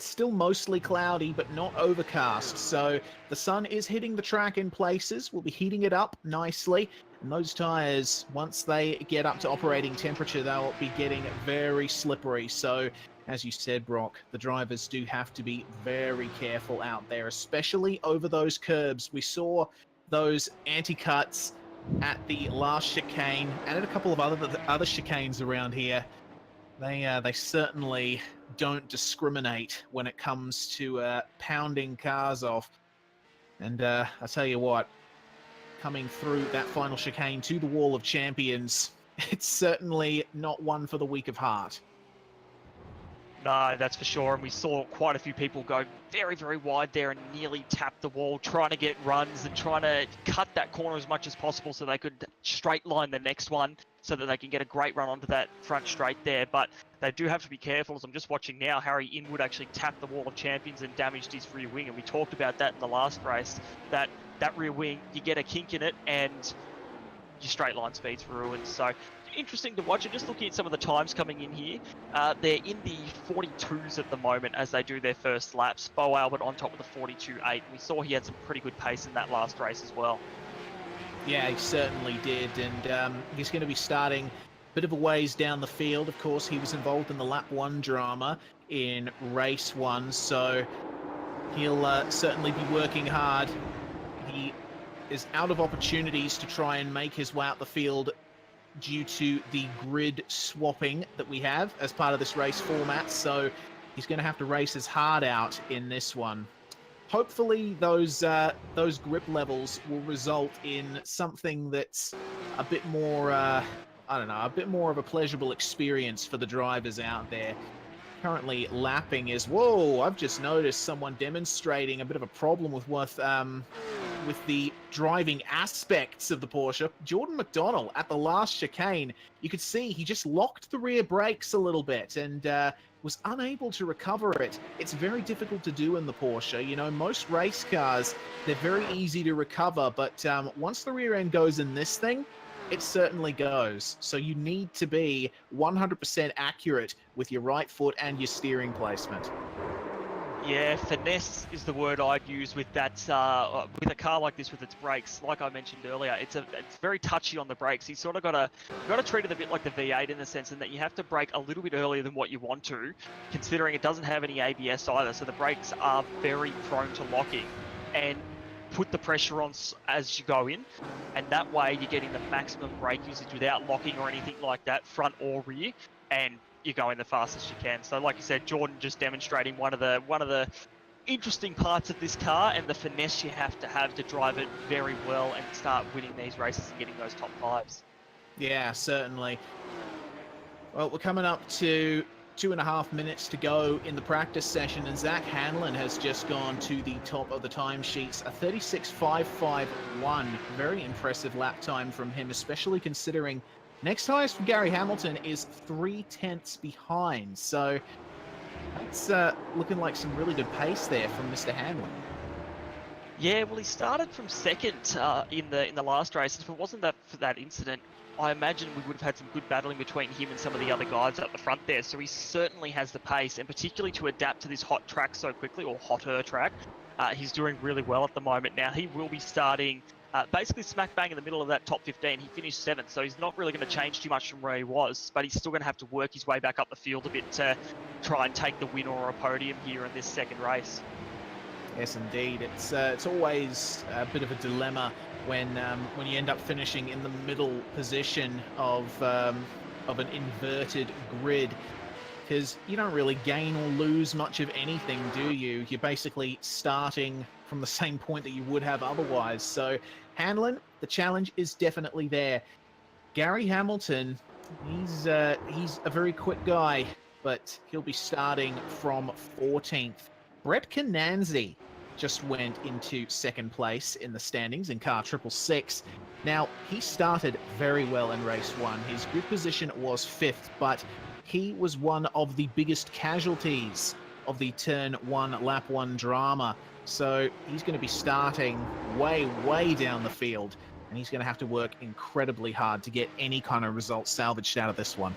still mostly cloudy, but not overcast. So the sun is hitting the track in places. We'll be heating it up nicely. And those tires, once they get up to operating temperature, they'll be getting very slippery. So, as you said, Brock, the drivers do have to be very careful out there, especially over those curbs. We saw those anti-cuts at the last chicane and at a couple of other chicanes around here. They certainly don't discriminate when it comes to pounding cars off. And I tell you what, coming through that final chicane to the Wall of Champions, it's certainly not one for the weak of heart. No, that's for sure. And we saw quite a few people go very, very wide there and nearly tap the wall, trying to get runs and trying to cut that corner as much as possible so they could straight line the next one so that they can get a great run onto that front straight there. But they do have to be careful. As I'm just watching now, Harry Inwood actually tapped the Wall of Champions and damaged his rear wing. And we talked about that in the last race, that rear wing, you get a kink in it and your straight line speed's ruined. So interesting to watch. And just looking at some of the times coming in here, they're in the 42s at the moment as they do their first laps. Bo Albert on top of the 42.8. We saw he had some pretty good pace in that last race as well. Yeah, he certainly did, and he's going to be starting a bit of a ways down the field. Of course, he was involved in the lap 1 drama in race 1, so he'll certainly be working hard. He is out of opportunities to try and make his way out the field due to the grid swapping that we have as part of this race format, so he's going to have to race his heart out in this one. Hopefully those grip levels will result in something that's a bit more, I don't know, a bit more of a pleasurable experience for the drivers out there. Currently lapping is, whoa, I've just noticed someone demonstrating a bit of a problem with the driving aspects of the Porsche. Jordan McDonnell at the last chicane, you could see he just locked the rear brakes a little bit and was unable to recover it. It's very difficult to do in the Porsche. You know, most race cars, they're very easy to recover, but once the rear end goes in this thing, it certainly goes. So you need to be 100% accurate with your right foot and your steering placement. Yeah, finesse is the word I'd use with that. With a car like this with its brakes, like I mentioned earlier, it's very touchy on the brakes. You sort of got to treat it a bit like the V8 in the sense that you have to brake a little bit earlier than what you want to, considering it doesn't have any ABS either. So the brakes are very prone to locking, and put the pressure on as you go in, and that way you're getting the maximum brake usage without locking or anything like that, front or rear, and you're going the fastest you can. So like you said, Jordan just demonstrating one of the interesting parts of this car and the finesse you have to drive it very well and start winning these races and getting those top 5s. Yeah, certainly. Well, we're coming up to 2.5 minutes to go in the practice session, and Zach Hanlon has just gone to the top of the timesheets, a 36.551. Very impressive lap time from him, especially considering next highest for Gary Hamilton is 0.3 behind. So that's looking like some really good pace there from Mr. Hanlon. Yeah, well, he started from second in the last race. If it wasn't for that incident, I imagine we would have had some good battling between him and some of the other guys up the front there. So he certainly has the pace, and particularly to adapt to this hot track so quickly, or hotter track, he's doing really well at the moment. Now, he will be starting basically smack bang in the middle of that top 15. He finished 7th, so he's not really going to change too much from where he was, but he's still going to have to work his way back up the field a bit to try and take the win or a podium here in this second race. Yes, indeed. It's always a bit of a dilemma when you end up finishing in the middle position of an inverted grid, because you don't really gain or lose much of anything, do you? You're basically starting from the same point that you would have otherwise. So Hanlon, the challenge is definitely there. Gary Hamilton, he's a very quick guy, but he'll be starting from 14th. Brett Cananzi just went into second place in the standings in car 666. Now, he started very well in race 1. His grid position was 5th, but he was one of the biggest casualties of the turn 1, lap 1 drama. So he's going to be starting way, way down the field, and he's going to have to work incredibly hard to get any kind of result salvaged out of this one.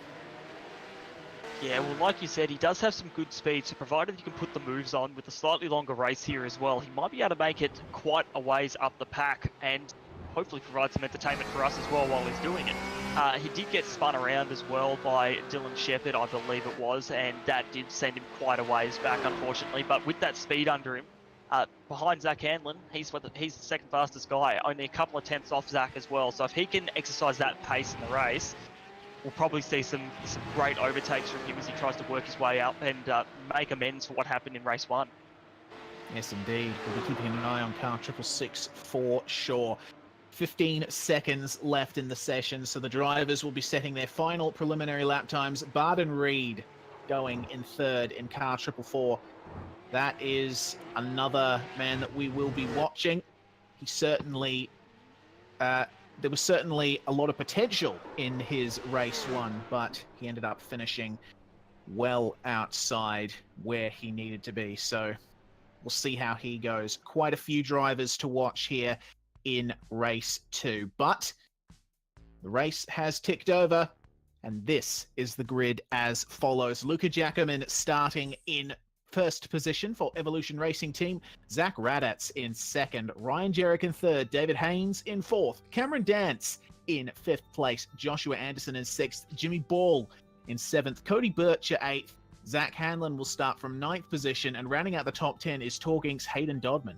Yeah, well, like you said, he does have some good speed, so provided you can put the moves on with a slightly longer race here as well, he might be able to make it quite a ways up the pack and hopefully provide some entertainment for us as well while he's doing it. He did get spun around as well by Dylan Shepherd, I believe it was, and that did send him quite a ways back, unfortunately. But with that speed under him, behind Zach Hanlon, he's the second fastest guy, only a couple of tenths off Zach as well. So if he can exercise that pace in the race, we'll probably see some great overtakes from him as he tries to work his way up and make amends for what happened in race 1. Yes, indeed. We'll be keeping an eye on car 666 for sure. 15 seconds left in the session, so the drivers will be setting their final preliminary lap times. Barden Reed going in third in car 444. That is another man that we will be watching. He certainly, there was certainly a lot of potential in his race one, but he ended up finishing well outside where he needed to be. So we'll see how he goes. Quite a few drivers to watch here in race 2, but the race has ticked over, and this is the grid as follows. Luka Jackerman starting in first position for Evolution Racing Team. Zach Raddatz in second. Ryan Jerrick in third. David Haynes in fourth. Cameron Dance in fifth place. Joshua Anderson in sixth. Jimmy Ball in seventh. Cody Bircher eighth. Zach Hanlon will start from ninth position, and rounding out the top 10 is Torking's Hayden Dodman.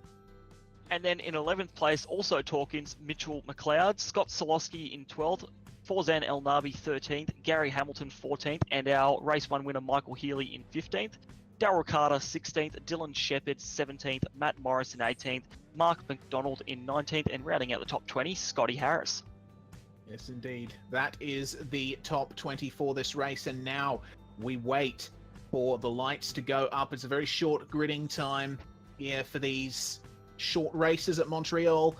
And then in 11th place, also Torkins, Mitchell McLeod, Scott Solosky in 12th, Forzan El Nabi 13th, Gary Hamilton 14th, and our race 1 winner Michael Healy in 15th. Darryl Carter 16th, Dylan Shepherd 17th, Matt Morrison 18th, Mark McDonald in 19th, and rounding out the top 20, Scotty Harris. Yes, indeed. That is the top 20 for this race, and now we wait for the lights to go up. It's a very short gridding time here for these short races at Montreal.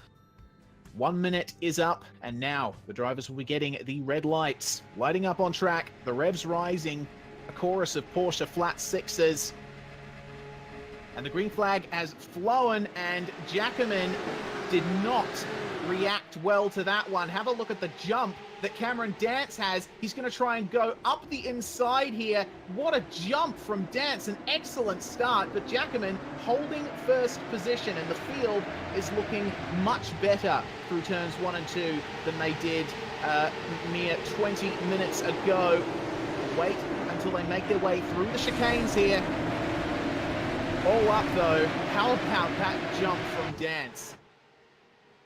1 minute is up, and now the drivers will be getting the red lights lighting up on track, the revs rising, a chorus of Porsche flat sixes, and the green flag has flown, and Jackerman did not react well to that one. Have a look at the jump that Cameron Dance has. He's going to try and go up the inside here. What a jump from Dance. An excellent start, but Jackerman holding first position, and the field is looking much better through turns 1 and 2 than they did mere 20 minutes ago. Wait until they make their way through the chicanes here. All up though. How about that jump from Dance?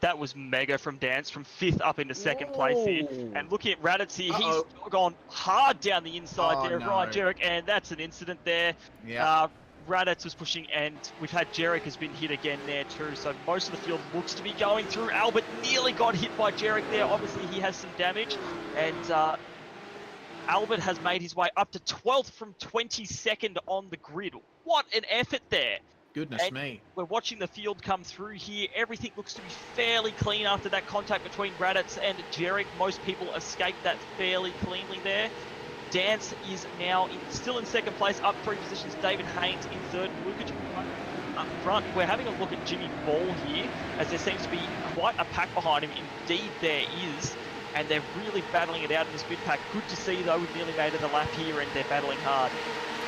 That was mega from Dance, from 5th up into 2nd place here. And looking at Raddatz here, he's gone hard down the inside there, no. Ryan Jerrick, and that's an incident there. Yeah. Raddatz was pushing, and we've had Jerrick has been hit again there too, so most of the field looks to be going through. Albert nearly got hit by Jerrick there. Obviously he has some damage, and Albert has made his way up to 12th from 22nd on the grid. What an effort there. Goodness me. We're watching the field come through here. Everything looks to be fairly clean after that contact between Raddatz and Jerrick. Most people escaped that fairly cleanly there. Dance is now still in 2nd place, up 3 positions. David Haynes in 3rd. Luka up front. We're having a look at Jimmy Ball here, as there seems to be quite a pack behind him. Indeed there is. And they're really battling it out in this mid pack. Good to see though, we've nearly made it a lap here and they're battling hard.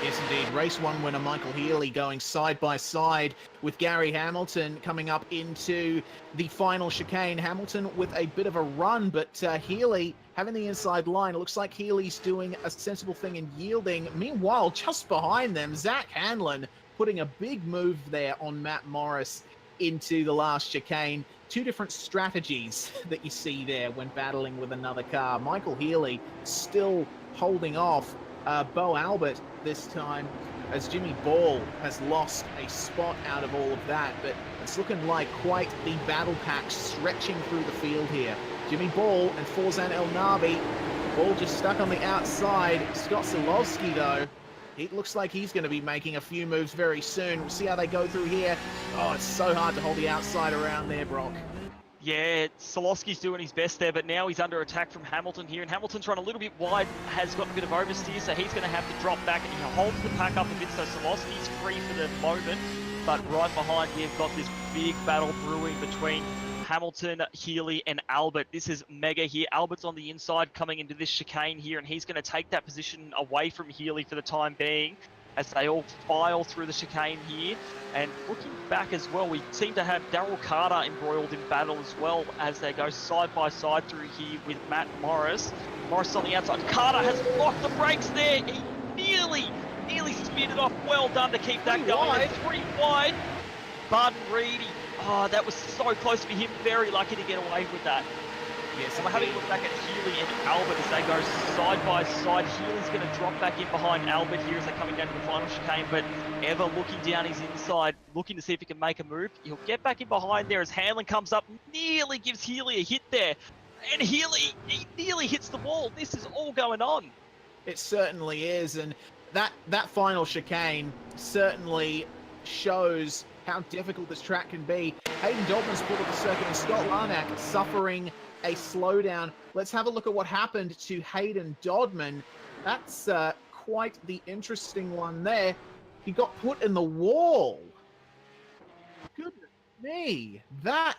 Yes, indeed. Race 1 winner Michael Healy going side by side with Gary Hamilton coming up into the final chicane. Hamilton with a bit of a run, but Healy having the inside line. It looks like Healy's doing a sensible thing and yielding. Meanwhile, just behind them, Zach Hanlon putting a big move there on Matt Morris into the last chicane. 2 different strategies that you see there when battling with another car. Michael Healy still holding off Bo Albert this time, as Jimmy Ball has lost a spot out of all of that, but it's looking like quite the battle pack stretching through the field here. Jimmy Ball and Forzan El Nabi, Ball just stuck on the outside. Scott Solowski though, it looks like he's going to be making a few moves very soon. We'll see how they go through here. Oh, it's so hard to hold the outside around there, Brock. Yeah, Solowski's doing his best there, but now he's under attack from Hamilton here, and Hamilton's run a little bit wide, has got a bit of oversteer, so he's going to have to drop back, and he holds the pack up a bit, so Solowski's free for the moment, but right behind we've got this big battle brewing between Hamilton, Healy, and Albert. This is mega here. Albert's on the inside coming into this chicane here, and he's going to take that position away from Healy for the time being, as they all file through the chicane here. And looking back as well, we seem to have Darryl Carter embroiled in battle as well, as they go side by side through here with Matt Morris. Morris on the outside. Carter has locked the brakes there. He nearly speared it off. Well done to keep that going. Wide. 3 wide. Barden Reed, that was so close for him. Very lucky to get away with that. Yes, And we're having a look back at Healy and Albert as they go side by side. Healy's going to drop back in behind Albert here as they're coming down to the final chicane, but Ever looking down his inside, looking to see if he can make a move. He'll get back in behind there as Hanlon comes up, nearly gives Healy a hit there. And Healy, he nearly hits the wall. This is all going on. It certainly is, and that final chicane certainly shows how difficult this track can be. Hayden Dodman's pulled up the circuit, and Scott Larnack suffering a slowdown. Let's have a look at what happened to Hayden Dodman. That's quite the interesting one there. He got put in the wall. Goodness me. That,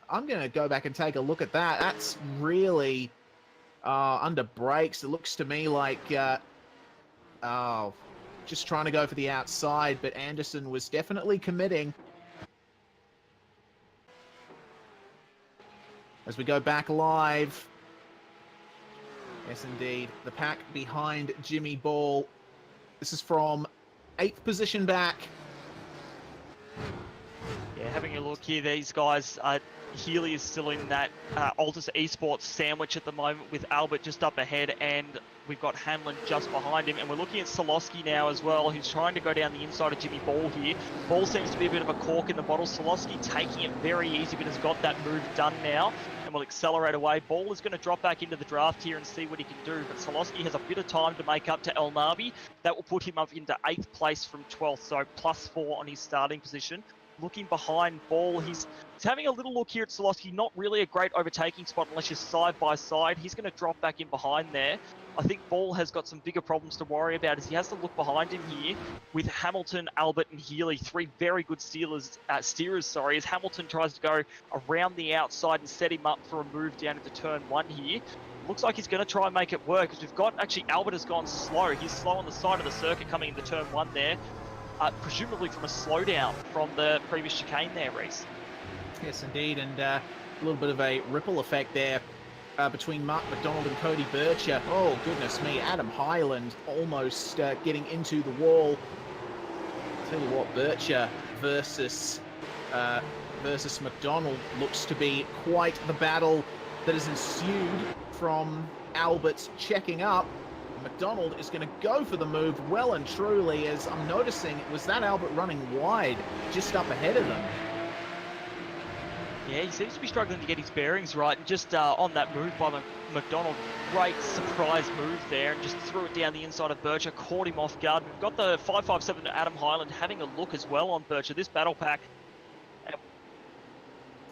I'm going to go back and take a look at that. That's really under brakes. It looks to me like, just trying to go for the outside, but Anderson was definitely committing. As we go back live. Yes, indeed. The pack behind Jimmy Ball. This is from 8th position back. Yeah, having a look here, these guys, Healy is still in that Altus Esports sandwich at the moment with Albert just up ahead, and we've got Hanlon just behind him, and we're looking at Solosky now as well, who's trying to go down the inside of Jimmy Ball here. Ball seems to be a bit of a cork in the bottle. Solosky taking it very easy, but has got that move done now, and will accelerate away. Ball is going to drop back into the draft here and see what he can do, but Solosky has a bit of time to make up to El Nabi. That will put him up into 8th place from 12th, so +4 on his starting position. Looking behind Ball, he's having a little look here at Solosky. Not really a great overtaking spot unless you're side by side. He's going to drop back in behind there. I think Ball has got some bigger problems to worry about as he has to look behind him here with Hamilton, Albert and Healy, 3 very good steerers, as Hamilton tries to go around the outside and set him up for a move down into turn 1 here. Looks like he's going to try and make it work, because we've got, actually, Albert has gone slow. He's slow on the side of the circuit coming into turn 1 there. Presumably from a slowdown from the previous chicane there, Reese. Yes, indeed, and a little bit of a ripple effect there between Mark McDonald and Cody Bircher. Oh, goodness me, Adam Hyland almost getting into the wall. Tell you what, Bircher versus McDonald looks to be quite the battle that has ensued from Albert checking up. McDonald is going to go for the move well and truly, as I'm noticing it was that Albert running wide just up ahead of them. Yeah, he seems to be struggling to get his bearings right, and just on that move by McDonald, great surprise move there, and just threw it down the inside of Bircher, caught him off guard. We've got the 557 to Adam Hyland having a look as well on Bircher. This battle pack.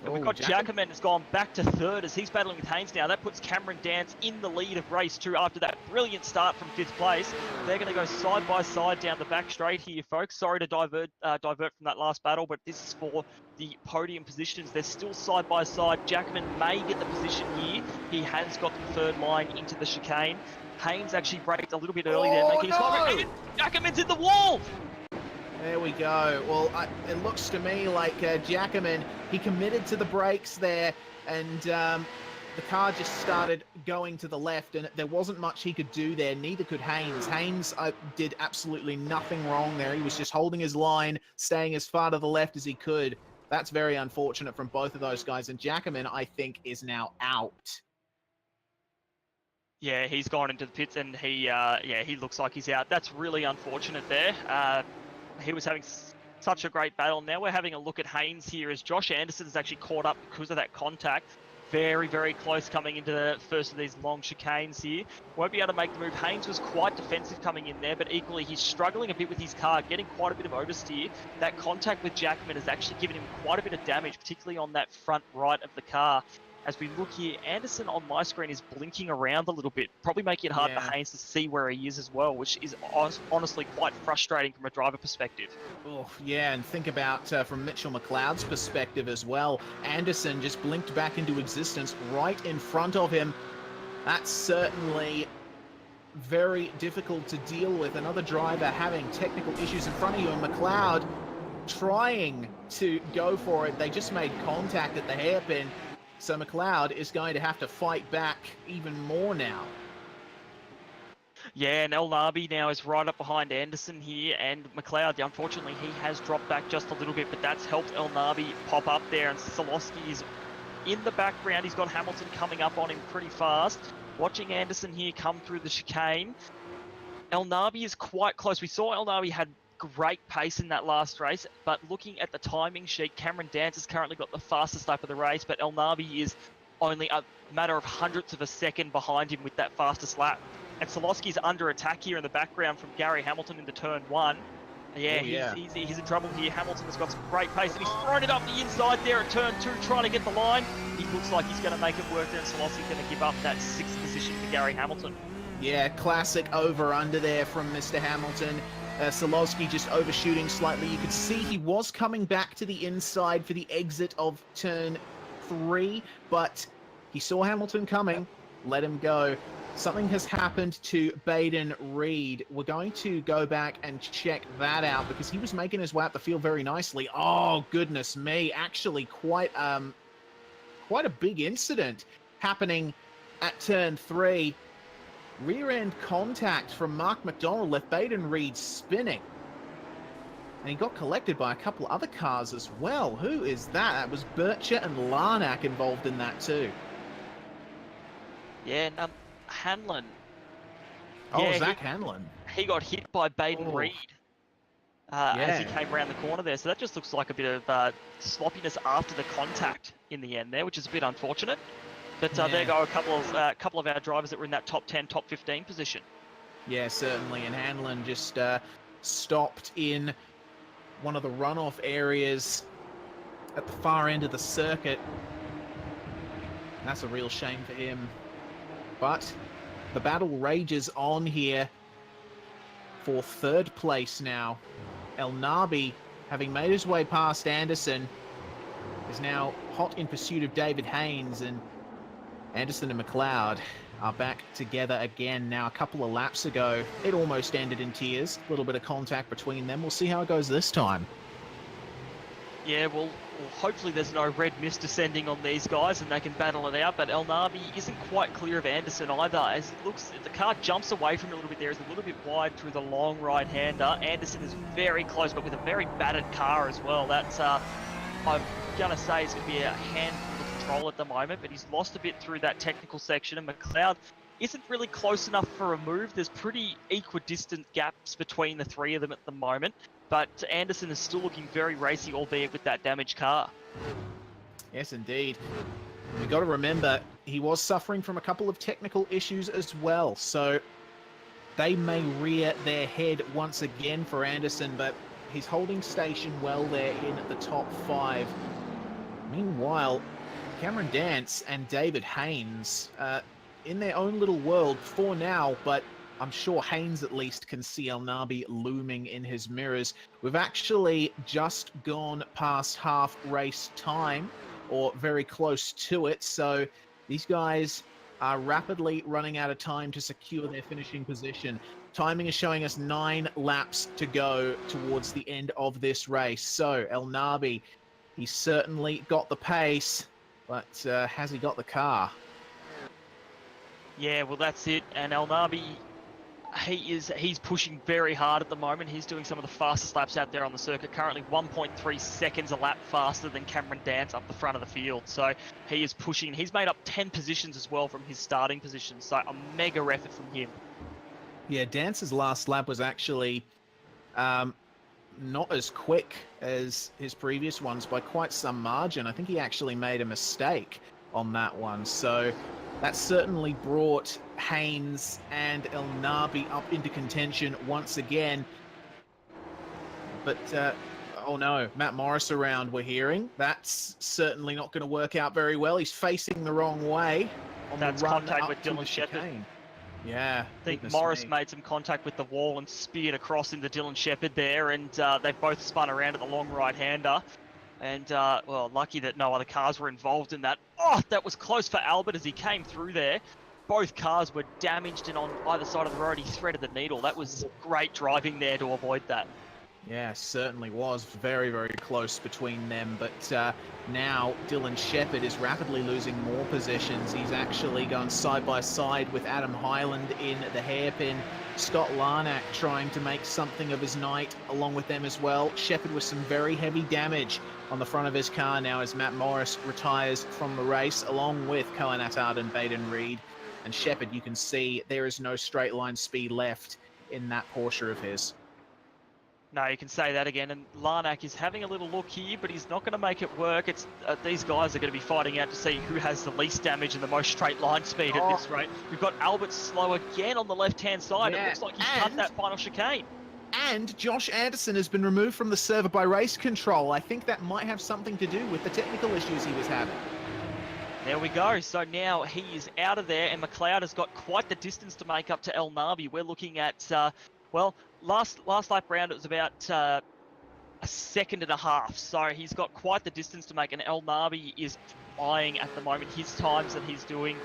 And we've got Jackerman has gone back to 3rd as he's battling with Haynes now. That puts Cameron Dance in the lead of race 2 after that brilliant start from 5th place. They're going to go side by side down the back straight here, folks. Sorry to divert from that last battle, but this is for the podium positions. They're still side by side. Jackerman may get the position here. He has got the 3rd line into the chicane. Haynes actually braked a little bit early there, making his time. Jackerman's in the wall! There we go. Well, it looks to me like Jackerman, he committed to the brakes there, and the car just started going to the left, and there wasn't much he could do there. Neither could Haynes. Haynes did absolutely nothing wrong there. He was just holding his line, staying as far to the left as he could. That's very unfortunate from both of those guys, and Jackerman, I think, is now out. Yeah, he's gone into the pits, and he looks like he's out. That's really unfortunate there. He was having such a great battle. Now we're having a look at Haynes here as Josh Anderson has actually caught up because of that contact. Very, very close coming into the first of these long chicanes here. Won't be able to make the move. Haynes was quite defensive coming in there, but equally he's struggling a bit with his car, getting quite a bit of oversteer. That contact with Jackman has actually given him quite a bit of damage, particularly on that front right of the car. As we look here, Anderson on my screen is blinking around a little bit, probably making it hard for Haynes to see where he is as well, which is honestly quite frustrating from a driver perspective. Oh, yeah, and think about from Mitchell McLeod's perspective as well. Anderson just blinked back into existence right in front of him. That's certainly very difficult to deal with. Another driver having technical issues in front of you, and McLeod trying to go for it. They just made contact at the hairpin. So McLeod is going to have to fight back even more now. Yeah, and El Nabi now is right up behind Anderson here, and McLeod, unfortunately, he has dropped back just a little bit, but that's helped El Nabi pop up there, and Solosky is In the background, he's got Hamilton coming up on him pretty fast. Watching Anderson here come through the chicane. El Nabi is quite close. We saw El Nabi had great pace in that last race, but looking at the timing sheet, Cameron Dance has currently got the fastest lap of the race, but El Nabi is only a matter of hundredths of a second behind him with that fastest lap. And Solowski's under attack here in the background from Gary Hamilton into turn 1. Yeah, he's in trouble here. Hamilton has got some great pace, and he's thrown it up the inside there at turn 2, trying to get the line. He looks like he's going to make it work there, and Solowski's going to give up that 6th position for Gary Hamilton. Yeah, classic over-under there from Mr. Hamilton. Solowski just overshooting slightly. You could see he was coming back to the inside for the exit of turn 3, but he saw Hamilton coming, let him go. Something has happened to Baden Reed. We're going to go back and check that out because he was making his way up the field very nicely. Oh, goodness me. Actually, quite a big incident happening at turn 3. Rear-end contact from Mark McDonald left Baden Reed spinning. And he got collected by a couple other cars as well. Who is that? That was Bircher and Larnack involved in that too. Yeah, Hanlon. Oh, yeah, Zach Hanlon. He got hit by Baden Reed as he came around the corner there. So that just looks like a bit of sloppiness after the contact in the end there, which is a bit unfortunate. But there go a couple of our drivers that were in that top 10, top 15 position. Yeah, certainly. And Hanlon just stopped in one of the runoff areas at the far end of the circuit. That's a real shame for him. But the battle rages on here for 3rd place now. El Nabi, having made his way past Anderson, is now hot in pursuit of David Haynes, and Anderson and McLeod are back together again. Now, a couple of laps ago, it almost ended in tears. A little bit of contact between them. We'll see how it goes this time. Yeah, well, hopefully there's no red mist descending on these guys and they can battle it out, but El Nabi isn't quite clear of Anderson either. As it looks, the car jumps away from him a little bit there. It's a little bit wide through the long right-hander. Anderson is very close, but with a very battered car as well. That's, I'm going to say, it's going to be a handful of control at the moment, but he's lost a bit through that technical section, and McLeod isn't really close enough for a move. There's pretty equidistant gaps between the three of them at the moment. But Anderson is still looking very racy, albeit with that damaged car. Yes, indeed. We've got to remember, he was suffering from a couple of technical issues as well, so they may rear their head once again for Anderson, but he's holding station well there in the top 5. Meanwhile, Cameron Dance and David Haynes, in their own little world for now, but I'm sure Haynes at least can see El Nabi looming in his mirrors. We've actually just gone past half race time, or very close to it, so these guys are rapidly running out of time to secure their finishing position. Timing is showing us 9 laps to go towards the end of this race. So El Nabi, he's certainly got the pace, but has he got the car? Yeah, well, that's it. And El Nabi, he's pushing very hard at the moment. He's doing some of the fastest laps out there on the circuit. Currently 1.3 seconds a lap faster than Cameron Dance up the front of the field. So he is pushing. He's made up 10 positions as well from his starting position. So a mega effort from him. Yeah, Dance's last lap was actually not as quick as his previous ones by quite some margin. I think he actually made a mistake on that one. So that certainly brought Haynes and El Nabi up into contention once again. But, oh no, Matt Morris around, we're hearing. That's certainly not going to work out very well. He's facing the wrong way on That's the run contact up with to Dylan the Shepherd. chicane. Yeah. I think Morris made some contact with the wall and speared across into Dylan Shepherd there, and they've both spun around at the long right-hander. And, well, lucky that no other cars were involved in that. Oh, that was close for Albert as he came through there. Both cars were damaged, and on either side of the road he threaded the needle. That was great driving there to avoid that. Yeah, certainly was very, very close between them. But now Dylan Shepherd is rapidly losing more positions. He's actually going side by side with Adam Hyland in the hairpin Scott Larnack trying to make something of his night along with them as well. Shepherd with some very heavy damage on the front of his car now as Matt Morris retires from the race, along with Cohen Attard and Baden Reed. And Shepherd, you can see there is no straight line speed left in that Porsche of his. No, you can say that again. And Larnack is having a little look here, but he's not going to make it work. It's these guys are going to be fighting out to see who has the least damage and the most straight line speed at this rate. We've got Albert slow again on the left-hand side. Yeah. It looks like he's cut that final chicane. And Josh Anderson has been removed from the server by race control. I think that might have something to do with the technical issues he was having. There we go. So now he is out of there, and McLeod has got quite the distance to make up to El Nabi. We're looking at, well, last lap round it was about a second and a half. So he's got quite the distance to make, and El Nabi is flying at the moment. His times that he's doing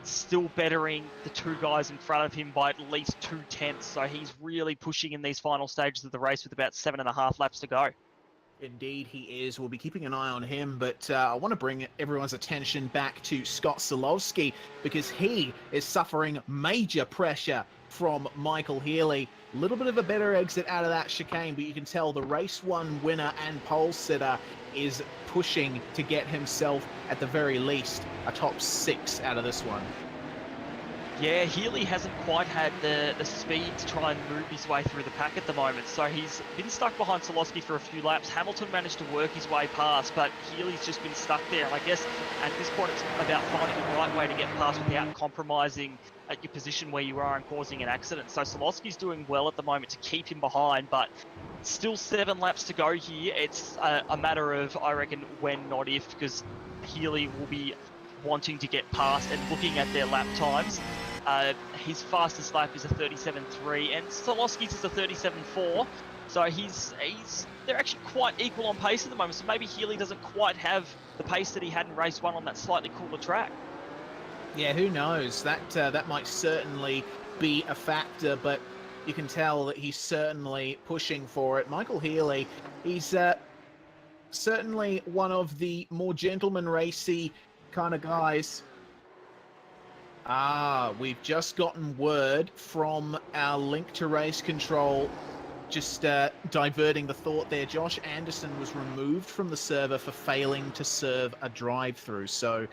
still bettering the two guys in front of him by at least 2/10. So he's really pushing in these final stages of the race with about 7.5 laps to go. Indeed, he is. We'll be keeping an eye on him, but I want to bring everyone's attention back to Scott Solowski because he is suffering major pressure from Michael Healy. A little bit of a better exit out of that chicane, but you can tell the race one winner and pole sitter is pushing to get himself, at the very least, a top 6 out of this one. Yeah, Healy hasn't quite had the speed to try and move his way through the pack at the moment, so he's been stuck behind Solowski for a few laps. Hamilton managed to work his way past, but Healy's just been stuck there. And I guess at this point it's about finding the right way to get past without compromising at your position where you are and causing an accident. So Solowski's doing well at the moment to keep him behind, but still 7 laps to go here. It's a matter of, I reckon, when, not if, because Healy will be wanting to get past and looking at their lap times. His fastest lap is a 37.3 and Solowski's is a 37.4. So they're actually quite equal on pace at the moment. So maybe Healy doesn't quite have the pace that he had in race 1 on that slightly cooler track. Yeah, who knows? That might certainly be a factor, but you can tell that he's certainly pushing for it. Michael Healy, he's certainly one of the more gentleman racy kind of guys. We've just gotten word from our link to race control, just diverting the thought there. Josh Anderson was removed from the server for failing to serve a drive-through, so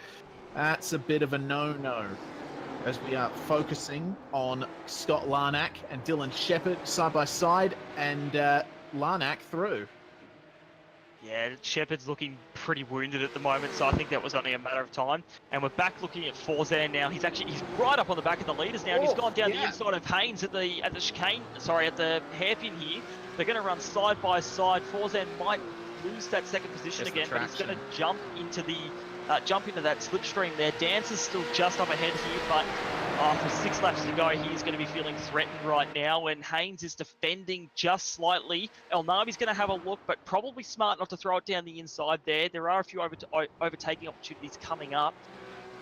that's a bit of a no-no as we are focusing on Scott Larnack and Dylan Shepherd side by side, and Larnack through. Yeah, Shepherd's looking pretty wounded at the moment, so I think that was only a matter of time. And we're back looking at Forzan now. He's right up on the back of the leaders now. He's gone down the inside of Haynes at the chicane. Sorry, at the hairpin here. They're going to run side by side. Forzan might lose that second position again, but he's going to jump into that slipstream there. Dance is still just up ahead here, but for 6 laps to go, he's going to be feeling threatened right now, and Haynes is defending just slightly. El Nabi's going to have a look, but probably smart not to throw it down the inside there. There are a few overtaking opportunities coming up,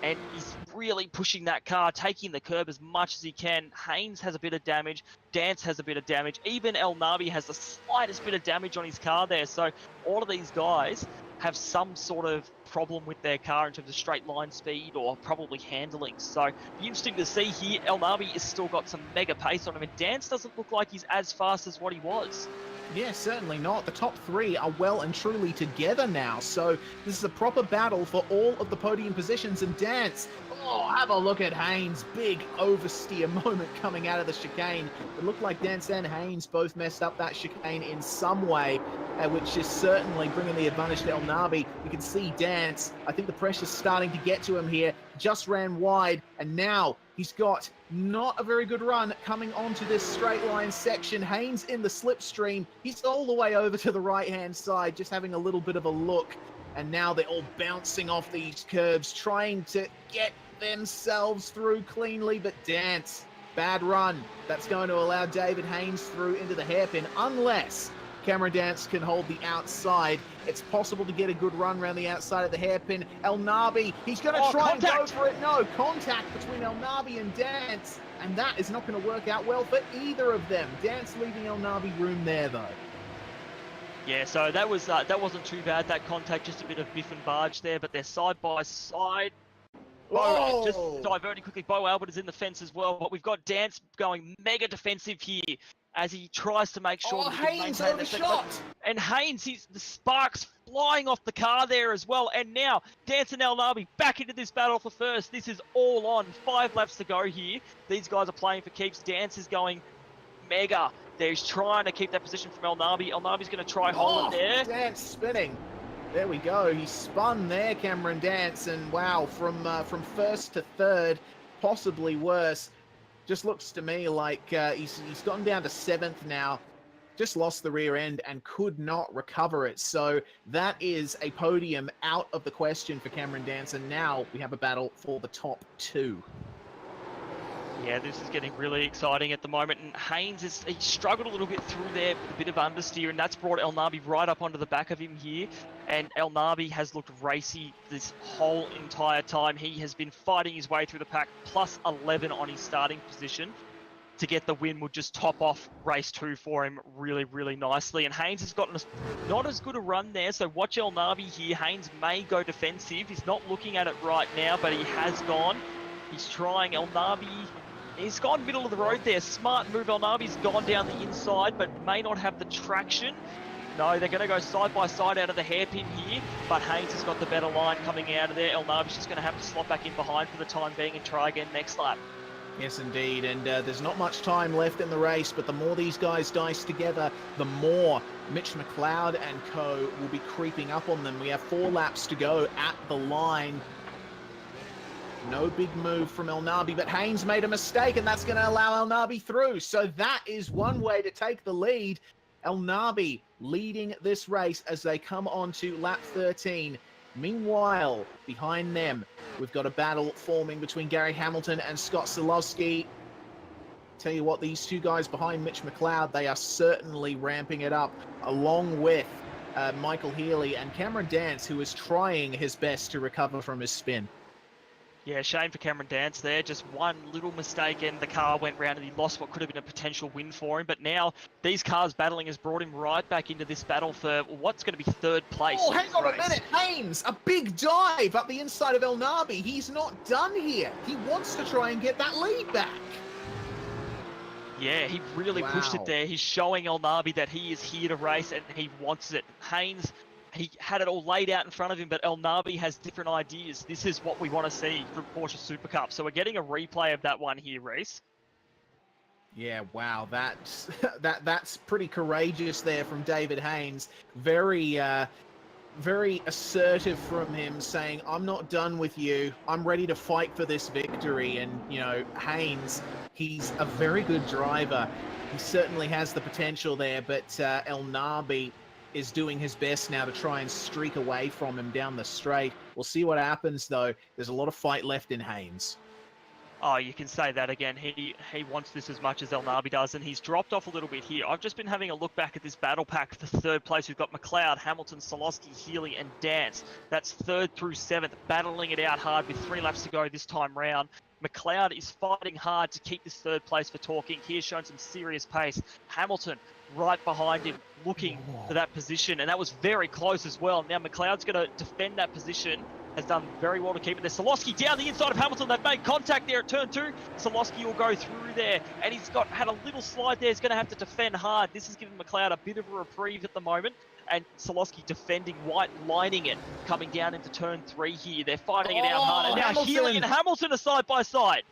and he's really pushing that car, taking the curb as much as he can. Haynes has a bit of damage. Dance has a bit of damage. Even El Nabi has the slightest bit of damage on his car there. So all of these guys have some sort of problem with their car in terms of straight line speed or probably handling. So be interesting to see here. El Nabi has still got some mega pace on him, and Dance doesn't look like he's as fast as what he was. Yeah, certainly not. The top 3 are well and truly together now, so this is a proper battle for all of the podium positions. And Dance, have a look at Haynes. Big oversteer moment coming out of the chicane. It looked like Dance and Haynes both messed up that chicane in some way, which is certainly bringing the advantage to El Nabi. You can see Dance, I think the pressure's starting to get to him here. Just ran wide, and now he's got not a very good run coming onto this straight line section. Haynes in the slipstream. He's all the way over to the right-hand side, just having a little bit of a look. And now they're all bouncing off these curbs, trying to get themselves through cleanly. But Dance, bad run. That's going to allow David Haynes through into the hairpin, unless Cameron Dance can hold the outside. It's possible to get a good run around the outside of the hairpin. El Nabi, he's going to try and go for it. No, contact between El Nabi and Dance, and that is not going to work out well for either of them. Dance leaving El Nabi room there, though. Yeah, so that wasn't too bad, that contact, just a bit of biff and barge there, but they're side by side. Just diverting quickly. Bo Albert is in the fence as well, but we've got Dance going mega defensive here as he tries to make sure that he can Haynes maintain the overshot! And Haynes, the sparks flying off the car there as well. And now Dance and El Nabi back into this battle for first. This is all on. 5 laps to go here. These guys are playing for keeps. Dance is going mega. He's trying to keep that position from El Nabi. El Nabi's going to try hold it there. Dance spinning. There we go. He spun there, Cameron Dance, and wow, from first to third, possibly worse. Just looks to me like he's gotten down to 7th now. Just lost the rear end and could not recover it. So that is a podium out of the question for Cameron Dance, and now we have a battle for the top 2. Yeah, this is getting really exciting at the moment, and Haynes he struggled a little bit through there with a bit of understeer, and that's brought El Nabi right up onto the back of him here. And El Nabi has looked racy this whole entire time. He has been fighting his way through the pack, plus 11 on his starting position. To get the win would just top off race 2 for him really, really nicely. And Haynes has gotten not as good a run there, so watch El Nabi here. Haynes may go defensive. He's not looking at it right now, but he has gone. He's trying. El Nabi, he's gone middle of the road there. Smart move. El Nabi's gone down the inside, but may not have the traction. No, they're going to go side by side out of the hairpin here, but Haynes has got the better line coming out of there. El Nabi's just going to have to slot back in behind for the time being and try again next lap. Yes, indeed, and there's not much time left in the race, but the more these guys dice together, the more Mitch McLeod and co will be creeping up on them. We have 4 laps to go at the line. No big move from El Nabi, but Haynes made a mistake, and that's going to allow El Nabi through. So that is one way to take the lead. El Nabi leading this race as they come on to lap 13. Meanwhile, behind them, we've got a battle forming between Gary Hamilton and Scott Silowski. Tell you what, these 2 guys behind Mitch McLeod, they are certainly ramping it up, along with Michael Healy and Cameron Dance, who is trying his best to recover from his spin. Yeah, shame for Cameron Dance there. Just one little mistake and the car went round and he lost what could have been a potential win for him. But now these cars battling has brought him right back into this battle for what's going to be 3rd place. Oh, hang on a minute. Haynes, a big dive up the inside of El Nabi. He's not done here. He wants to try and get that lead back. Yeah, he really pushed it there. He's showing El Nabi that he is here to race and he wants it. Haynes, he had it all laid out in front of him, but El Nabi has different ideas. This is what we want to see from Porsche Supercup. So we're getting a replay of that one here, Reese. Yeah, wow, that's pretty courageous there from David Haynes. Very assertive from him, saying, I'm not done with you. I'm ready to fight for this victory. And, you know, Haynes, he's a very good driver. He certainly has the potential there, but El Nabi is doing his best now to try and streak away from him down the straight. We'll see what happens, though. There's a lot of fight left in Haynes. Oh, you can say that again. He wants this as much as El Nabi does, and he's dropped off a little bit here. I've just been having a look back at this battle pack for 3rd place. We've got McLeod, Hamilton, Silowski, Healy, and Dance. That's 3rd through 7th, battling it out hard with 3 laps to go this time round. McLeod is fighting hard to keep this 3rd place for talking. He has shown some serious pace. Hamilton right behind him, looking for that position, and that was very close as well. Now McLeod's going to defend that position. Has done very well to keep it there. Silowski down the inside of Hamilton. They've made contact there at turn 2. Silowski will go through there, and he's had a little slide there. He's going to have to defend hard. This is giving McLeod a bit of a reprieve at the moment, and Silowski defending, white lining it, coming down into turn 3 here. They're fighting it out hard, and now Hamilton. Healy and Hamilton are side by side.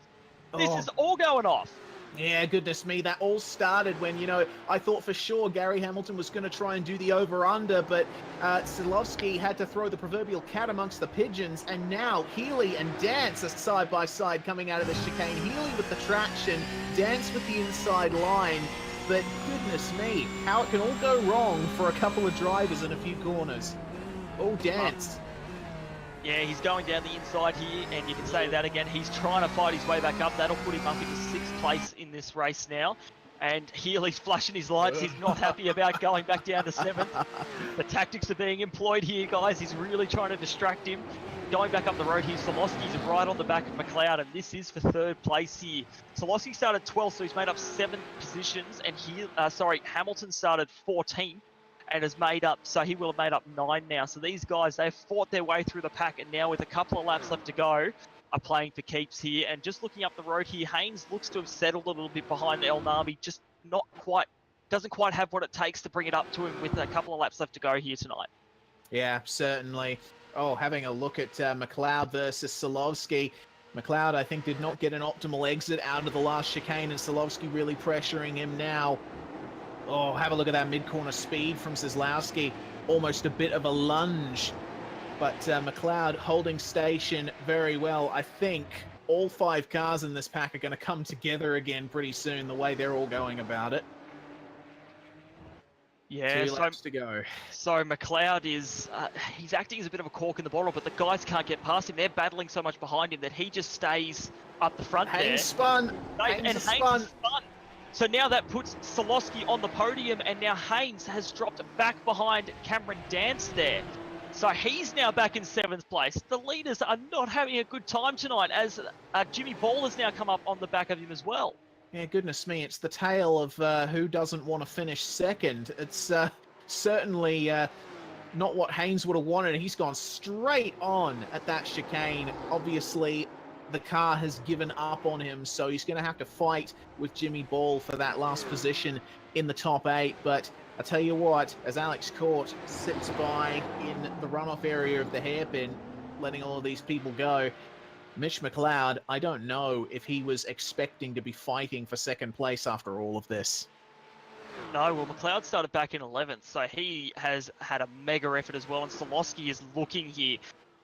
This is all going off. Yeah, goodness me, that all started when, you know, I thought for sure Gary Hamilton was going to try and do the over-under, but Silowski had to throw the proverbial cat amongst the pigeons, and now Healy and Dance are side by side coming out of the chicane. Healy with the traction, Dance with the inside line, but goodness me, how it can all go wrong for a couple of drivers in a few corners. Oh, Dance. Yeah, he's going down the inside here, and you can say that again. He's trying to fight his way back up. That'll put him up into 6th place in this race now. And Healy's flashing his lights. He's not happy about going back down to 7th. The tactics are being employed here, guys. He's really trying to distract him. Going back up the road here, Silowski's right on the back of McLeod, and this is for 3rd place here. Silowski started 12th, so he's made up 7 positions, and Hamilton started 14th. And has made up, so he will have made up 9 now. So these guys, they've fought their way through the pack, and now with a couple of laps left to go, are playing for keeps here. And just looking up the road here, Haynes looks to have settled a little bit behind El Nabi, just not quite, doesn't quite have what it takes to bring it up to him with a couple of laps left to go here tonight. Yeah, certainly. Oh, having a look at McLeod versus Solovsky. McLeod, I think, did not get an optimal exit out of the last chicane, and Solovsky really pressuring him now. Oh, have a look at that mid-corner speed from Kozlowski. Almost a bit of a lunge. But McLeod holding station very well. I think all 5 cars in this pack are going to come together again pretty soon, the way they're all going about it. Yeah, 2 laps to go. So McLeod is, he's acting as a bit of a cork in the bottle, but the guys can't get past him. They're battling so much behind him that he just stays up the front there. Haynes spun. Haynes spun. So now that puts Solowski on the podium, and now Haynes has dropped back behind Cameron Dance there. So he's now back in 7th place. The leaders are not having a good time tonight, as Jimmy Ball has now come up on the back of him as well. Yeah, goodness me, it's the tale of who doesn't want to finish second. It's certainly not what Haynes would have wanted. He's gone straight on at that chicane. Obviously, the car has given up on him, so he's going to have to fight with Jimmy Ball for that last position in the top 8. But I tell you what, as Alex Court sits by in the runoff area of the hairpin, letting all of these people go, Mitch McLeod, I don't know if he was expecting to be fighting for 2nd place after all of this. No, well, McLeod started back in 11th, so he has had a mega effort as well, and Solowski is looking here.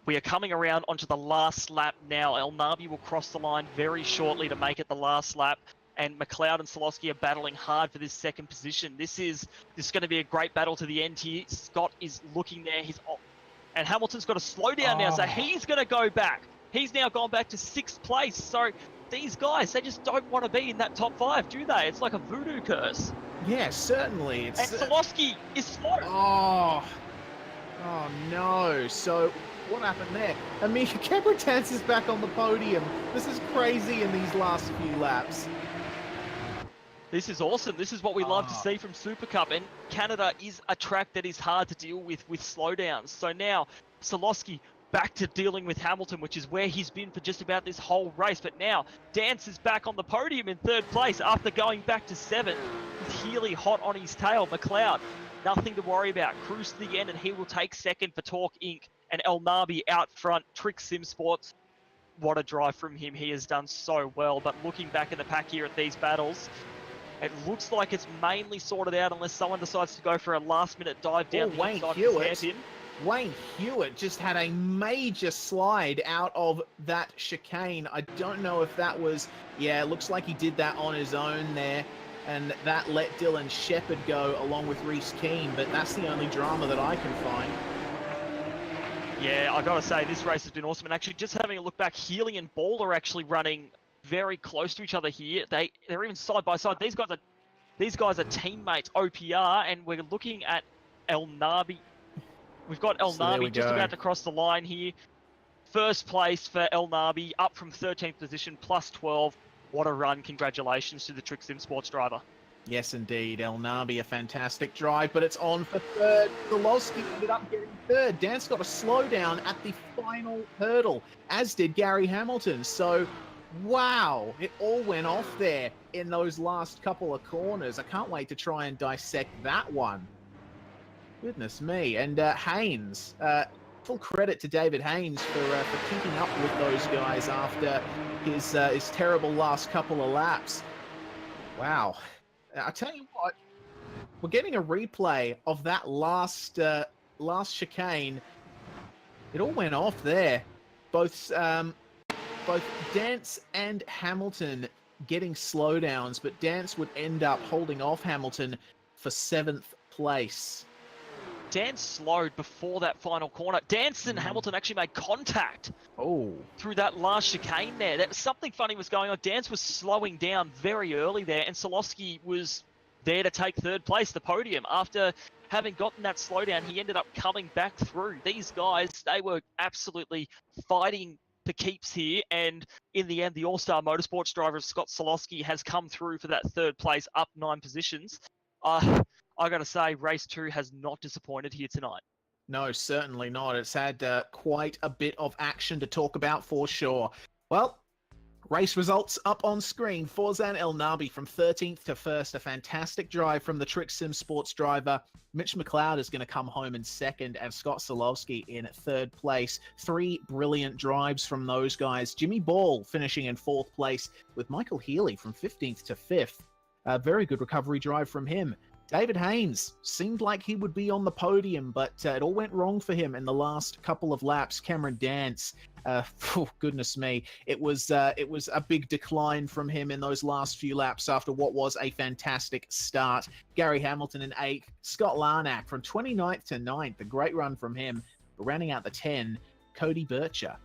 We are coming around onto the last lap now. El Nabi will cross the line very shortly to make it the last lap, and McLeod and Solowski are battling hard for this 2nd position. This is going to be a great battle to the end here. Scott is looking there, and Hamilton's got to slow down now, so he's going to go back. He's now gone back to 6th place. So these guys, they just don't want to be in that top 5, do they? It's like a voodoo curse. Yeah, certainly. It's, and Solowski is slow. Oh no. So what happened there? I mean, Cameron Dance is back on the podium. This is crazy in these last few laps. This is awesome. This is what we love to see from Supercup. And Canada is a track that is hard to deal with slowdowns. So now Solowski back to dealing with Hamilton, which is where he's been for just about this whole race. But now Dance is back on the podium in 3rd place after going back to 7th. With Healy hot on his tail. McLeod, nothing to worry about. Cruise to the end, and he will take 2nd for Torque Inc. And El Nabi out front. Trick Sim Sports, what a drive from him. He has done so well. But looking back in the pack here at these battles, it looks like it's mainly sorted out unless someone decides to go for a last-minute dive down the inside of his hairpin. Wayne Hewitt just had a major slide out of that chicane. I don't know if that was... Yeah, it looks like he did that on his own there. And that let Dylan Shepard go along with Reese Keane. But that's the only drama that I can find. Yeah, I gotta say, this race has been awesome. And actually, just having a look back, Healy and Ball are actually running very close to each other here. They're even side by side. These guys are teammates, OPR, and we're looking at El Nabi. We've got El Nabi just about to cross the line here. 1st place for El Nabi, up from 13th position, plus 12. What a run. Congratulations to the Trick Sim Sports driver. Yes, indeed. El Nabi, a fantastic drive, but it's on for 3rd. Solowski ended up getting 3rd. Dance got a slowdown at the final hurdle, as did Gary Hamilton. So, wow, it all went off there in those last couple of corners. I can't wait to try and dissect that one. Goodness me. And Haynes, full credit to David Haynes for keeping up with those guys after his terrible last couple of laps. Wow. I tell you what, we're getting a replay of that last chicane. It all went off there. Both Dance and Hamilton getting slowdowns, but Dance would end up holding off Hamilton for 7th place. Dance slowed before that final corner. Dance and Hamilton actually made contact through that last chicane there. Something funny was going on. Dance was slowing down very early there, and Solowski was there to take 3rd place, the podium. After having gotten that slowdown, he ended up coming back through. These guys, they were absolutely fighting for keeps here, and in the end, the All-Star Motorsports driver Scott Solowski has come through for that 3rd place, up 9 positions. I gotta say, race 2 has not disappointed here tonight. No, certainly not. It's had quite a bit of action to talk about for sure. Well, race results up on screen. Forzan El Nabi from 13th to 1st. A fantastic drive from the Trick Sim Sports driver. Mitch McLeod is going to come home in 2nd, and Scott Solovsky in 3rd place. 3 brilliant drives from those guys. Jimmy Ball finishing in 4th place, with Michael Healy from 15th to 5th. A very good recovery drive from him. David Haynes seemed like he would be on the podium, but it all went wrong for him in the last couple of laps. Cameron Dance, goodness me, it was a big decline from him in those last few laps after what was a fantastic start. Gary Hamilton in 8th, Scott Larnack from 29th to 9th, a great run from him. But rounding out the 10, Cody Bircher.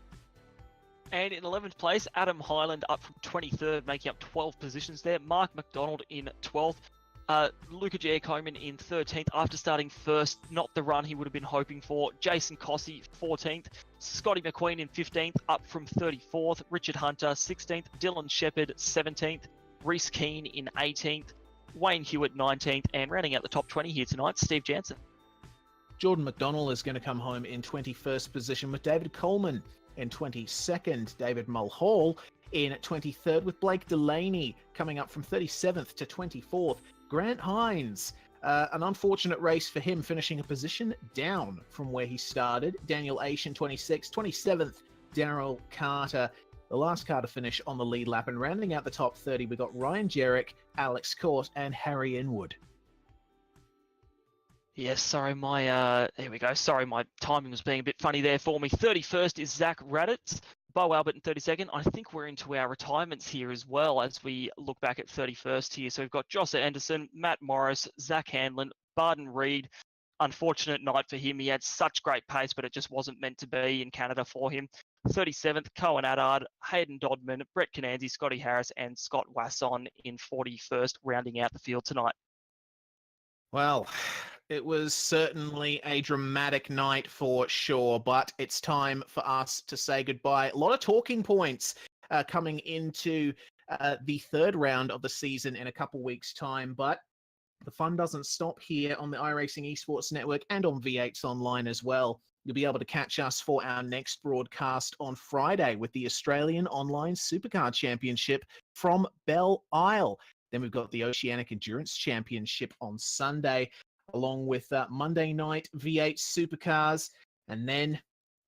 And in 11th place, Adam Hyland up from 23rd, making up 12 positions there. Mark McDonald in 12th. Luca Giacomin in 13th after starting first, not the run he would have been hoping for. Jason Cossey 14th, Scotty McQueen in 15th, up from 34th. Richard Hunter 16th, Dylan Shepherd 17th, Reese Keane in 18th, Wayne Hewitt 19th, and rounding out the top 20 here tonight, Steve Jansen. Jordan McDonnell is going to come home in 21st position with David Coleman in 22nd, David Mulhall in 23rd, with Blake Delaney coming up from 37th to 24th. Grant Hines, an unfortunate race for him, finishing a position down from where he started. Daniel Asian, 26th. 27th, Daryl Carter, the last car to finish on the lead lap. And rounding out the top 30, we got Ryan Jerrick, Alex Court, and Harry Inwood. Yes, sorry, there we go. Sorry, my timing was being a bit funny there for me. 31st is Zach Raditz. Bo Albert in 32nd. I think we're into our retirements here as well as we look back at 31st here. So we've got Joss Anderson, Matt Morris, Zach Hanlon, Barden Reed. Unfortunate night for him. He had such great pace, but it just wasn't meant to be in Canada for him. 37th, Cohen Addard, Hayden Dodman, Brett Cananzi, Scotty Harris, and Scott Wasson in 41st, rounding out the field tonight. Well, it was certainly a dramatic night for sure, but it's time for us to say goodbye. A lot of talking points coming into the 3rd round of the season in a couple weeks' time, but the fun doesn't stop here on the iRacing Esports Network and on V8's Online as well. You'll be able to catch us for our next broadcast on Friday with the Australian Online Supercar Championship from Belle Isle. Then we've got the Oceanic Endurance Championship on Sunday, along with Monday night V8 Supercars, and then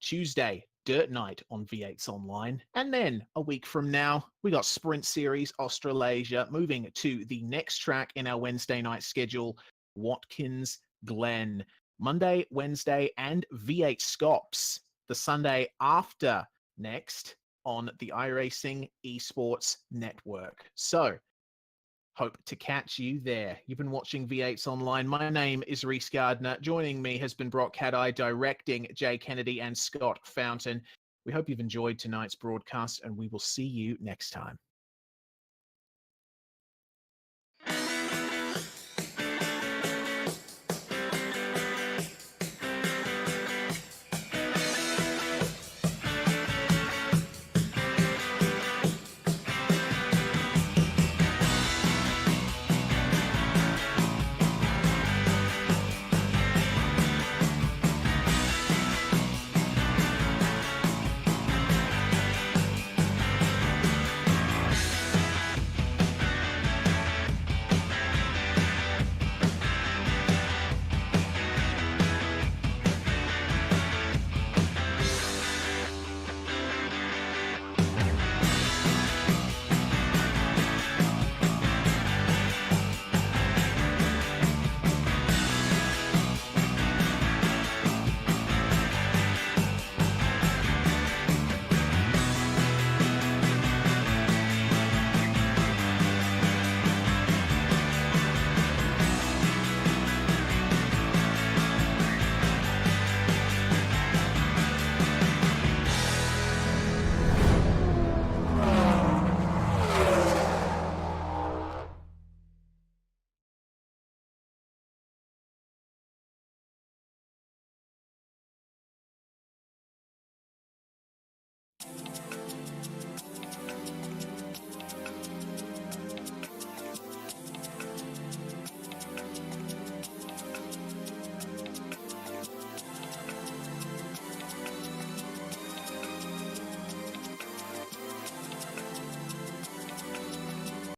Tuesday, Dirt Night on V8's Online. And then a week from now, we got Sprint Series Australasia, moving to the next track in our Wednesday night schedule, Watkins Glen. Monday, Wednesday, and V8 Scops the Sunday after next on the iRacing Esports Network. So, hope to catch you there. You've been watching V8's Online. My name is Reese Gardner. Joining me has been Brock Hadai, directing Jay Kennedy and Scott Fountain. We hope you've enjoyed tonight's broadcast, and we will see you next time.